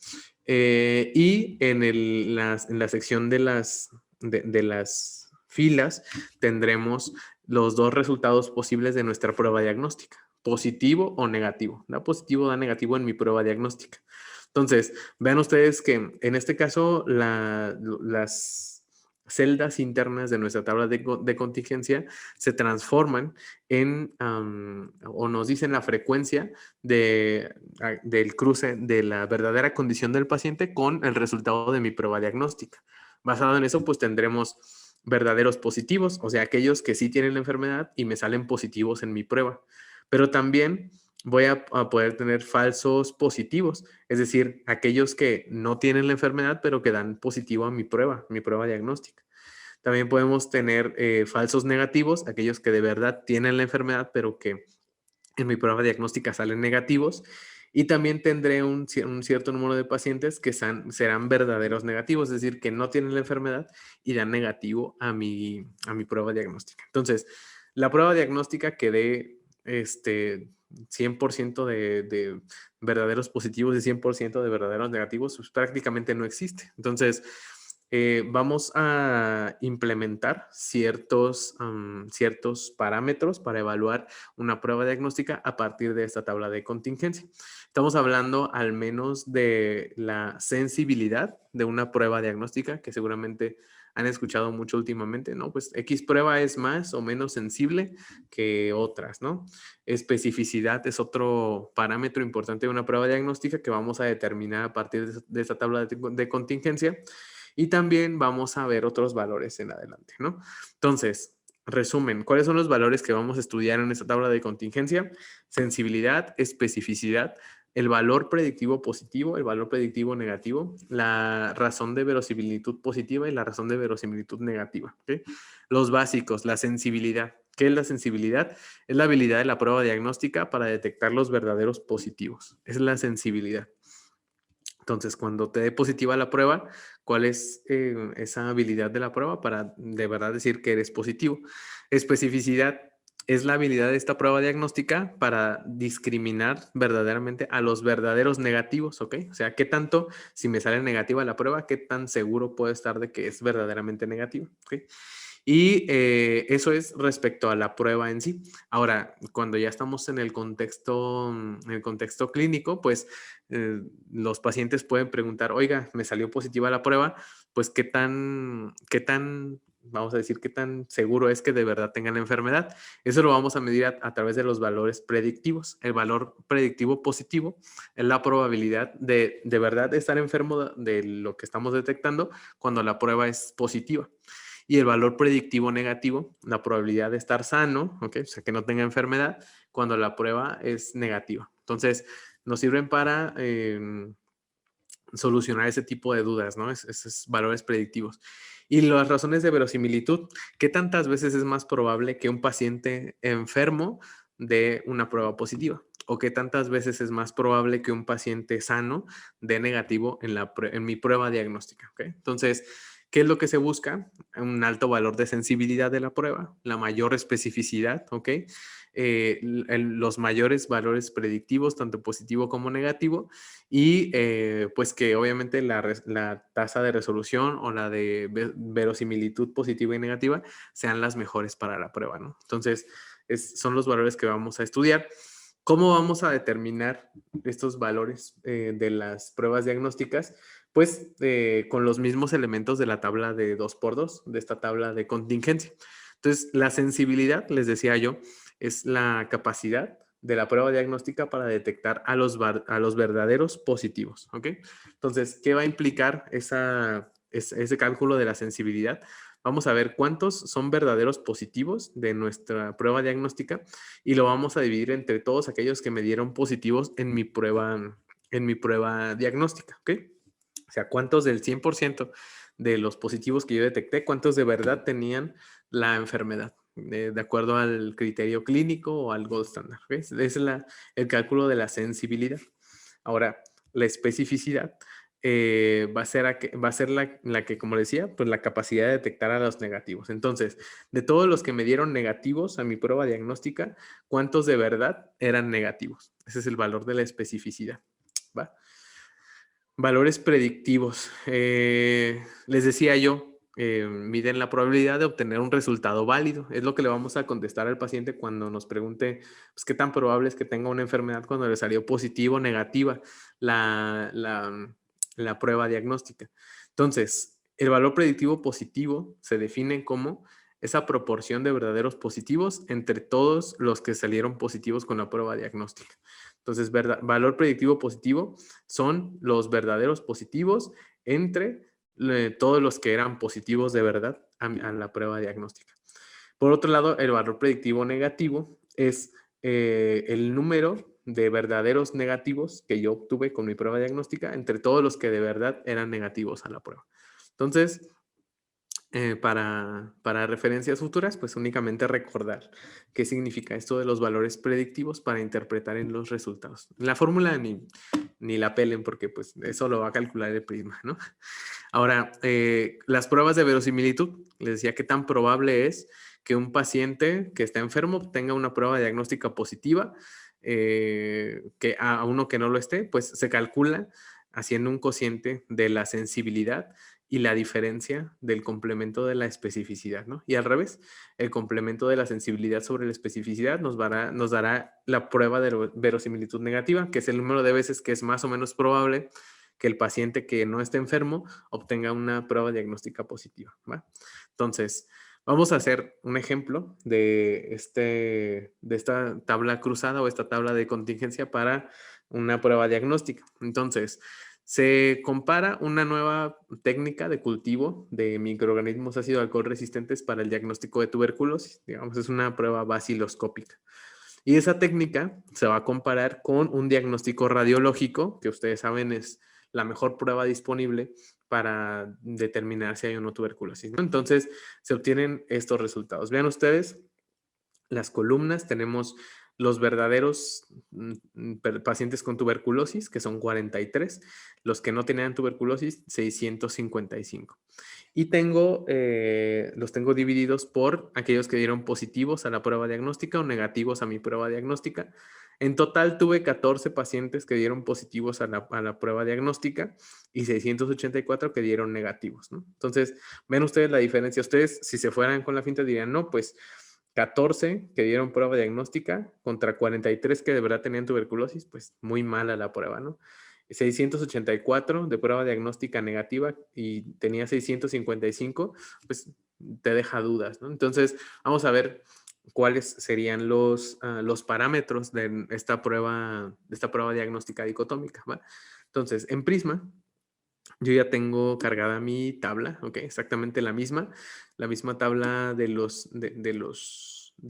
Y en la sección de las filas tendremos los dos resultados posibles de nuestra prueba diagnóstica, positivo o negativo. Da positivo, da negativo en mi prueba diagnóstica. Entonces, vean ustedes que en este caso las celdas internas de nuestra tabla de contingencia se transforman o nos dicen la frecuencia del cruce de la verdadera condición del paciente con el resultado de mi prueba diagnóstica. Basado en eso, pues tendremos verdaderos positivos, o sea, aquellos que sí tienen la enfermedad y me salen positivos en mi prueba. Pero también voy a poder tener falsos positivos, es decir, aquellos que no tienen la enfermedad, pero que dan positivo a mi prueba diagnóstica. También podemos tener falsos negativos, aquellos que de verdad tienen la enfermedad, pero que en mi prueba diagnóstica salen negativos. Y también tendré un cierto número de pacientes que serán verdaderos negativos, es decir, que no tienen la enfermedad y dan negativo a mi prueba diagnóstica. Entonces, la prueba diagnóstica que dé 100% de verdaderos positivos y 100% de verdaderos negativos, pues prácticamente no existe. Entonces, vamos a implementar ciertos parámetros para evaluar una prueba diagnóstica a partir de esta tabla de contingencia. Estamos hablando al menos de la sensibilidad de una prueba diagnóstica, que seguramente han escuchado mucho últimamente, ¿no? Pues X prueba es más o menos sensible que otras, ¿no? Especificidad es otro parámetro importante de una prueba diagnóstica que vamos a determinar a partir de esta tabla de contingencia. Y también vamos a ver otros valores en adelante, ¿no? Entonces, resumen, ¿cuáles son los valores que vamos a estudiar en esta tabla de contingencia? Sensibilidad, especificidad, el valor predictivo positivo, el valor predictivo negativo, la razón de verosimilitud positiva y la razón de verosimilitud negativa. ¿Okay? Los básicos, la sensibilidad. ¿Qué es la sensibilidad? Es la habilidad de la prueba diagnóstica para detectar los verdaderos positivos. Es la sensibilidad. Entonces, cuando te dé positiva la prueba, ¿cuál es esa habilidad de la prueba para de verdad decir que eres positivo? Especificidad es la habilidad de esta prueba diagnóstica para discriminar verdaderamente a los verdaderos negativos, ¿ok? O sea, ¿qué tanto, si me sale negativa la prueba, qué tan seguro puedo estar de que es verdaderamente negativo? ¿Ok? Y eso es respecto a la prueba en sí. Ahora, cuando ya estamos en el contexto clínico, pues los pacientes pueden preguntar, oiga, me salió positiva la prueba, pues vamos a decir, qué tan seguro es que de verdad tengan la enfermedad. Eso lo vamos a medir a través de los valores predictivos. El valor predictivo positivo es la probabilidad de verdad estar enfermo de lo que estamos detectando cuando la prueba es positiva. Y el valor predictivo negativo, la probabilidad de estar sano, ¿okay? O sea, que no tenga enfermedad, cuando la prueba es negativa. Entonces, nos sirven para solucionar ese tipo de dudas, ¿no? Esos valores predictivos. Y las razones de verosimilitud, ¿qué tantas veces es más probable que un paciente enfermo dé una prueba positiva? ¿O qué tantas veces es más probable que un paciente sano dé negativo en mi prueba diagnóstica? ¿Okay? Entonces, ¿qué es lo que se busca? Un alto valor de sensibilidad de la prueba, la mayor especificidad, ¿ok? Los mayores valores predictivos, tanto positivo como negativo, y pues que obviamente la tasa de resolución o la de verosimilitud positiva y negativa sean las mejores para la prueba, ¿no? Entonces, son los valores que vamos a estudiar. ¿Cómo vamos a determinar estos valores de las pruebas diagnósticas? Pues con los mismos elementos de la tabla de 2x2, de esta tabla de contingencia. Entonces, la sensibilidad, les decía yo, es la capacidad de la prueba diagnóstica para detectar a los verdaderos positivos, ¿ok? Entonces, ¿qué va a implicar ese cálculo de la sensibilidad? Vamos a ver cuántos son verdaderos positivos de nuestra prueba diagnóstica y lo vamos a dividir entre todos aquellos que me dieron positivos en mi prueba diagnóstica, ¿ok? O sea, cuántos del 100% de los positivos que yo detecté, cuántos de verdad tenían la enfermedad, de acuerdo al criterio clínico o al gold standard. ¿Okay? Ese es el cálculo de la sensibilidad. Ahora, la especificidad va a ser la que, como decía, pues la capacidad de detectar a los negativos. Entonces, de todos los que me dieron negativos a mi prueba diagnóstica, ¿cuántos de verdad eran negativos? Ese es el valor de la especificidad. ¿Va? Valores predictivos. Les decía yo, miden la probabilidad de obtener un resultado válido. Es lo que le vamos a contestar al paciente cuando nos pregunte pues, qué tan probable es que tenga una enfermedad cuando le salió positivo o negativa la prueba diagnóstica. Entonces, el valor predictivo positivo se define como esa proporción de verdaderos positivos entre todos los que salieron positivos con la prueba diagnóstica. Entonces, valor predictivo positivo son los verdaderos positivos entre todos los que eran positivos de verdad a la prueba diagnóstica. Por otro lado, el valor predictivo negativo es el número de verdaderos negativos que yo obtuve con mi prueba diagnóstica entre todos los que de verdad eran negativos a la prueba. Entonces, para referencias futuras, pues únicamente recordar qué significa esto de los valores predictivos para interpretar en los resultados. La fórmula ni la pelen porque pues eso lo va a calcular el prisma, ¿no? Ahora, las pruebas de verosimilitud, les decía qué tan probable es que un paciente que está enfermo tenga una prueba diagnóstica positiva, que a uno que no lo esté, pues se calcula haciendo un cociente de la sensibilidad y la diferencia del complemento de la especificidad, ¿no? Y al revés, el complemento de la sensibilidad sobre la especificidad nos dará la prueba de verosimilitud negativa, que es el número de veces que es más o menos probable que el paciente que no esté enfermo obtenga una prueba diagnóstica positiva, ¿va? Entonces, vamos a hacer un ejemplo de esta tabla cruzada o esta tabla de contingencia para una prueba diagnóstica. Entonces, se compara una nueva técnica de cultivo de microorganismos ácido alcohol resistentes para el diagnóstico de tuberculosis. Digamos, es una prueba baciloscópica. Y esa técnica se va a comparar con un diagnóstico radiológico, que ustedes saben es la mejor prueba disponible para determinar si hay o no tuberculosis, ¿no? Entonces, se obtienen estos resultados. Vean ustedes las columnas, tenemos los verdaderos pacientes con tuberculosis, que son 43, los que no tenían tuberculosis, 655. Y los tengo divididos por aquellos que dieron positivos a la prueba diagnóstica o negativos a mi prueba diagnóstica. En total tuve 14 pacientes que dieron positivos a la prueba diagnóstica y 684 que dieron negativos, ¿no? Entonces, ven ustedes la diferencia. Ustedes, si se fueran con la finta, dirían, no, pues 14 que dieron prueba diagnóstica contra 43 que de verdad tenían tuberculosis, pues muy mala la prueba, ¿no? 684 de prueba diagnóstica negativa y tenía 655, pues te deja dudas, ¿no? Entonces, vamos a ver cuáles serían los parámetros de esta prueba diagnóstica dicotómica, ¿va? Entonces, en Prisma, yo ya tengo cargada mi tabla, ¿ok? Exactamente la misma tabla de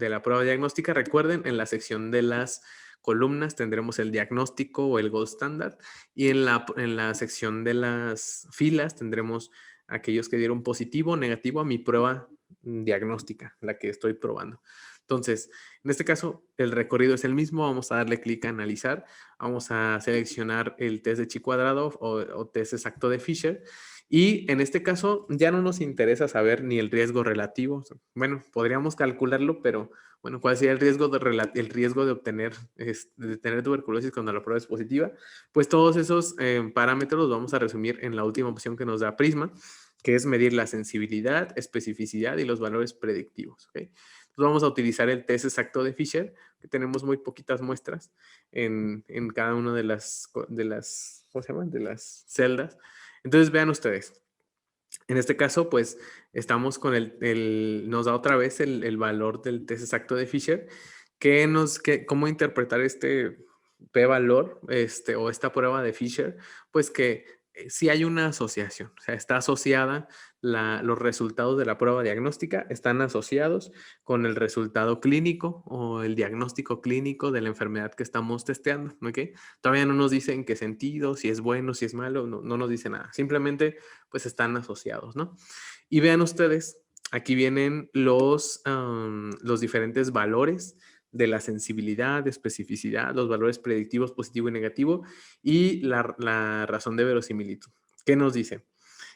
la prueba diagnóstica. Recuerden, en la sección de las columnas tendremos el diagnóstico o el gold standard y en la sección de las filas tendremos aquellos que dieron positivo o negativo a mi prueba diagnóstica, la que estoy probando. Entonces, en este caso, el recorrido es el mismo. Vamos a darle clic a analizar. Vamos a seleccionar el test de chi cuadrado o test exacto de Fisher. Y en este caso ya no nos interesa saber ni el riesgo relativo. Bueno, podríamos calcularlo, pero bueno, ¿cuál sería el riesgo de obtener, de tener tuberculosis cuando la prueba es positiva? Pues todos esos parámetros los vamos a resumir en la última opción que nos da Prisma, que es medir la sensibilidad, especificidad y los valores predictivos. ¿Okay? Entonces vamos a utilizar el test exacto de Fisher, que tenemos muy poquitas muestras en cada una ¿cómo se llaman? De las celdas. Entonces vean ustedes, en este caso pues estamos con nos da otra vez el valor del test exacto de Fisher, cómo interpretar este p-valor o esta prueba de Fisher, pues que sí hay una asociación, o sea, está asociada los resultados de la prueba diagnóstica, están asociados con el resultado clínico o el diagnóstico clínico de la enfermedad que estamos testeando, ¿ok? Todavía no nos dice en qué sentido, si es bueno, si es malo, no nos dice nada, simplemente pues están asociados, ¿no? Y vean ustedes, aquí vienen los diferentes valores de la sensibilidad, de especificidad, los valores predictivos positivo y negativo y la razón de verosimilitud. ¿Qué nos dice?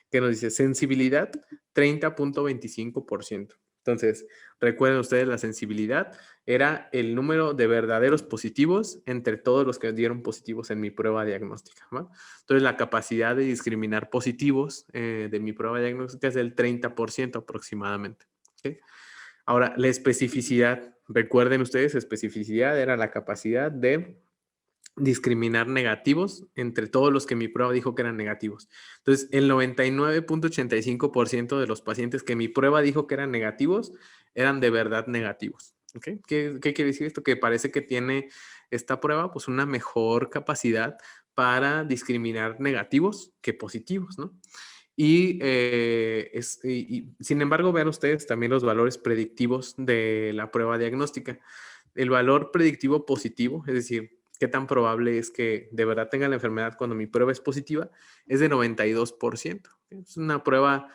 ¿Qué nos dice? Sensibilidad 30.25%. Entonces, recuerden ustedes, la sensibilidad era el número de verdaderos positivos entre todos los que dieron positivos en mi prueba diagnóstica, ¿va? Entonces, la capacidad de discriminar positivos de mi prueba diagnóstica es del 30% aproximadamente. ¿Okay? Ahora, la especificidad, recuerden ustedes, especificidad era la capacidad de discriminar negativos entre todos los que mi prueba dijo que eran negativos. Entonces, el 99.85% de los pacientes que mi prueba dijo que eran negativos eran de verdad negativos. ¿Okay? ¿Qué quiere decir esto? Que parece que tiene esta prueba pues una mejor capacidad para discriminar negativos que positivos, ¿no? Sin embargo, vean ustedes también los valores predictivos de la prueba diagnóstica. El valor predictivo positivo, es decir, qué tan probable es que de verdad tenga la enfermedad cuando mi prueba es positiva, es de 92%. Es una prueba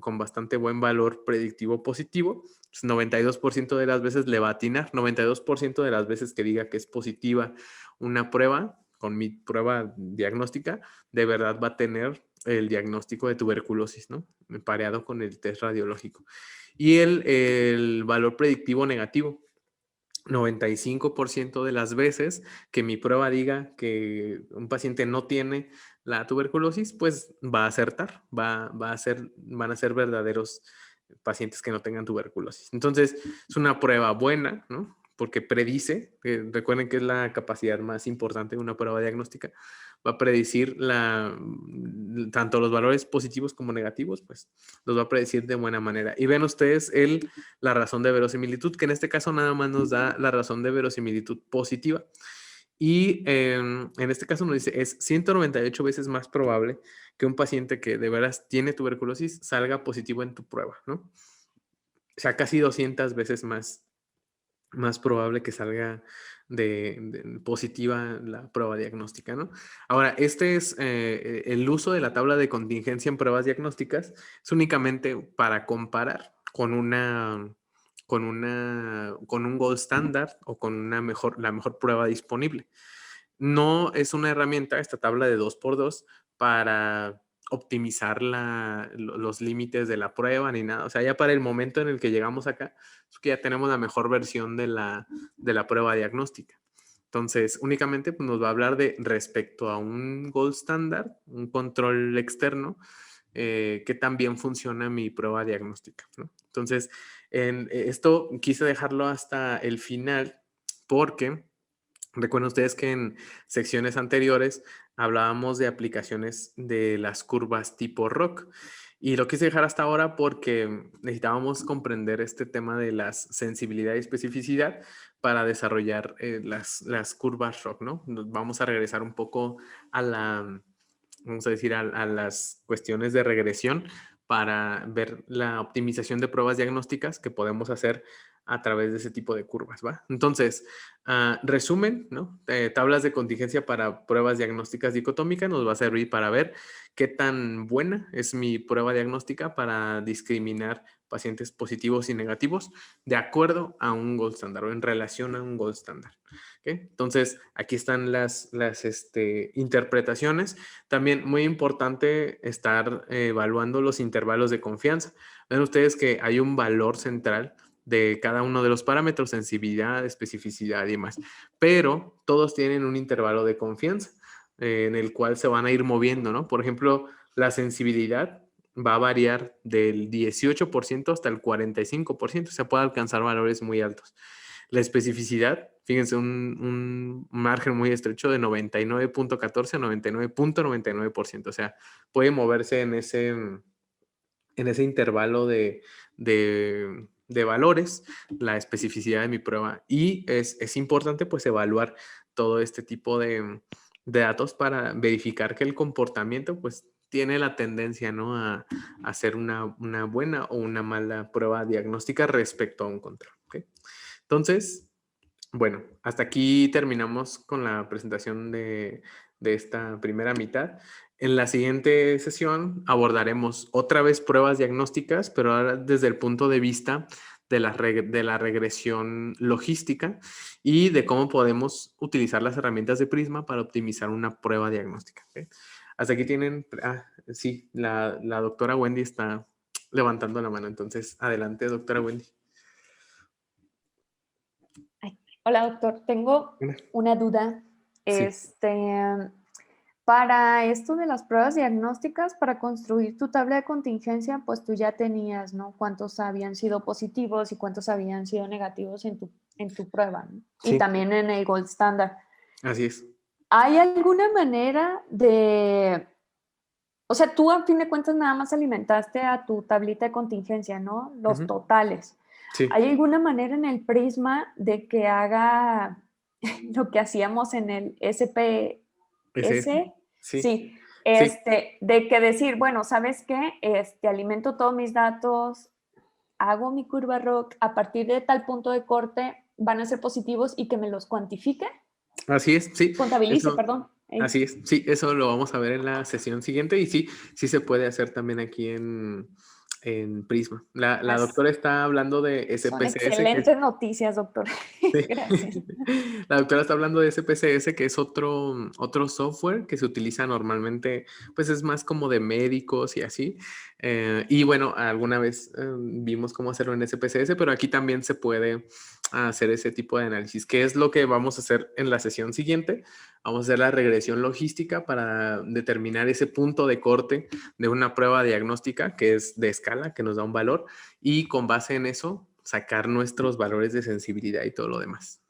con bastante buen valor predictivo positivo. 92% de las veces le va a atinar, 92% de las veces que diga que es positiva una prueba con mi prueba diagnóstica, de verdad va a tener el diagnóstico de tuberculosis, ¿no? Pareado con el test radiológico. Y el valor predictivo negativo. 95% de las veces que mi prueba diga que un paciente no tiene la tuberculosis, pues va a acertar, van a ser verdaderos pacientes que no tengan tuberculosis. Entonces, es una prueba buena, ¿no? Porque predice, recuerden que es la capacidad más importante de una prueba diagnóstica, va a predecir tanto los valores positivos como negativos, pues los va a predecir de buena manera. Y ven ustedes la razón de verosimilitud, que en este caso nada más nos da la razón de verosimilitud positiva. Y en este caso nos dice, es 198 veces más probable que un paciente que de veras tiene tuberculosis salga positivo en tu prueba, ¿no? O sea, casi 200 veces más probable que salga de positiva la prueba diagnóstica, ¿no? Ahora, este es el uso de la tabla de contingencia en pruebas diagnósticas, es únicamente para comparar con con un gold standard o con la mejor prueba disponible. No es una herramienta, esta tabla de 2x2, para optimizar los límites de la prueba ni nada. O sea, ya para el momento en el que llegamos acá, es que ya tenemos la mejor versión de la prueba diagnóstica. Entonces, únicamente pues, nos va a hablar de respecto a un gold standard, un control externo, que también funciona mi prueba diagnóstica, ¿no? Entonces, esto quise dejarlo hasta el final porque recuerden ustedes que en secciones anteriores hablábamos de aplicaciones de las curvas tipo ROC y lo quise dejar hasta ahora porque necesitábamos comprender este tema de las sensibilidad y especificidad para desarrollar las curvas ROC, ¿no? Vamos a regresar un poco vamos a decir, a las cuestiones de regresión para ver la optimización de pruebas diagnósticas que podemos hacer a través de ese tipo de curvas, ¿va? Entonces, resumen, ¿no? Tablas de contingencia para pruebas diagnósticas dicotómicas nos va a servir para ver qué tan buena es mi prueba diagnóstica para discriminar pacientes positivos y negativos de acuerdo a un gold standard o en relación a un gold standard. ¿Okay? Entonces, aquí están las interpretaciones. También muy importante estar evaluando los intervalos de confianza. Ven ustedes que hay un valor central de cada uno de los parámetros, sensibilidad, especificidad y demás, pero todos tienen un intervalo de confianza en el cual se van a ir moviendo, ¿no? Por ejemplo, la sensibilidad va a variar del 18% hasta el 45%, se puede alcanzar valores muy altos. La especificidad, fíjense, un margen muy estrecho de 99.14 a 99.99%, o sea, puede moverse en ese intervalo de valores, la especificidad de mi prueba. Y es importante pues evaluar todo este tipo de datos para verificar que el comportamiento pues tiene la tendencia, ¿no? a hacer una buena o una mala prueba diagnóstica respecto a un control. ¿Okay? Entonces, bueno, hasta aquí terminamos con la presentación de esta primera mitad. En la siguiente sesión abordaremos otra vez pruebas diagnósticas, pero ahora desde el punto de vista de la regresión logística y de cómo podemos utilizar las herramientas de Prisma para optimizar una prueba diagnóstica. ¿Okay? Hasta aquí tienen, sí, la doctora Wendy está levantando la mano, entonces adelante, doctora Wendy. Hola, doctor. Tengo una duda. Sí. Para esto de las pruebas diagnósticas, para construir tu tabla de contingencia, pues tú ya tenías, ¿no? Cuántos habían sido positivos y cuántos habían sido negativos en tu prueba, ¿no? Sí. Y también en el gold standard. Así es. ¿Hay alguna manera o sea, tú a fin de cuentas nada más alimentaste a tu tablita de contingencia, ¿no? Los totales. Sí. ¿Hay alguna manera en el Prisma de que haga lo que hacíamos en el SPS? Sí. Sí. Sí. De que decir, bueno, ¿sabes qué? Alimento todos mis datos, hago mi curva ROC, a partir de tal punto de corte van a ser positivos y que me los cuantifique. Así es, sí. Contabilice, perdón. Así es, sí, eso lo vamos a ver en la sesión siguiente y sí se puede hacer también aquí en en Prisma. La Las- doctora está hablando de Son SPSS, que es excelentes noticias, doctor. sí. Gracias. La doctora está hablando de SPSS, que es otro software que se utiliza normalmente, pues es más como de médicos y así. Y bueno, alguna vez vimos cómo hacerlo en SPSS, pero aquí también se puede hacer ese tipo de análisis. ¿Qué es lo que vamos a hacer en la sesión siguiente? Vamos a hacer la regresión logística para determinar ese punto de corte de una prueba diagnóstica que es de escala, que nos da un valor, y con base en eso sacar nuestros valores de sensibilidad y todo lo demás.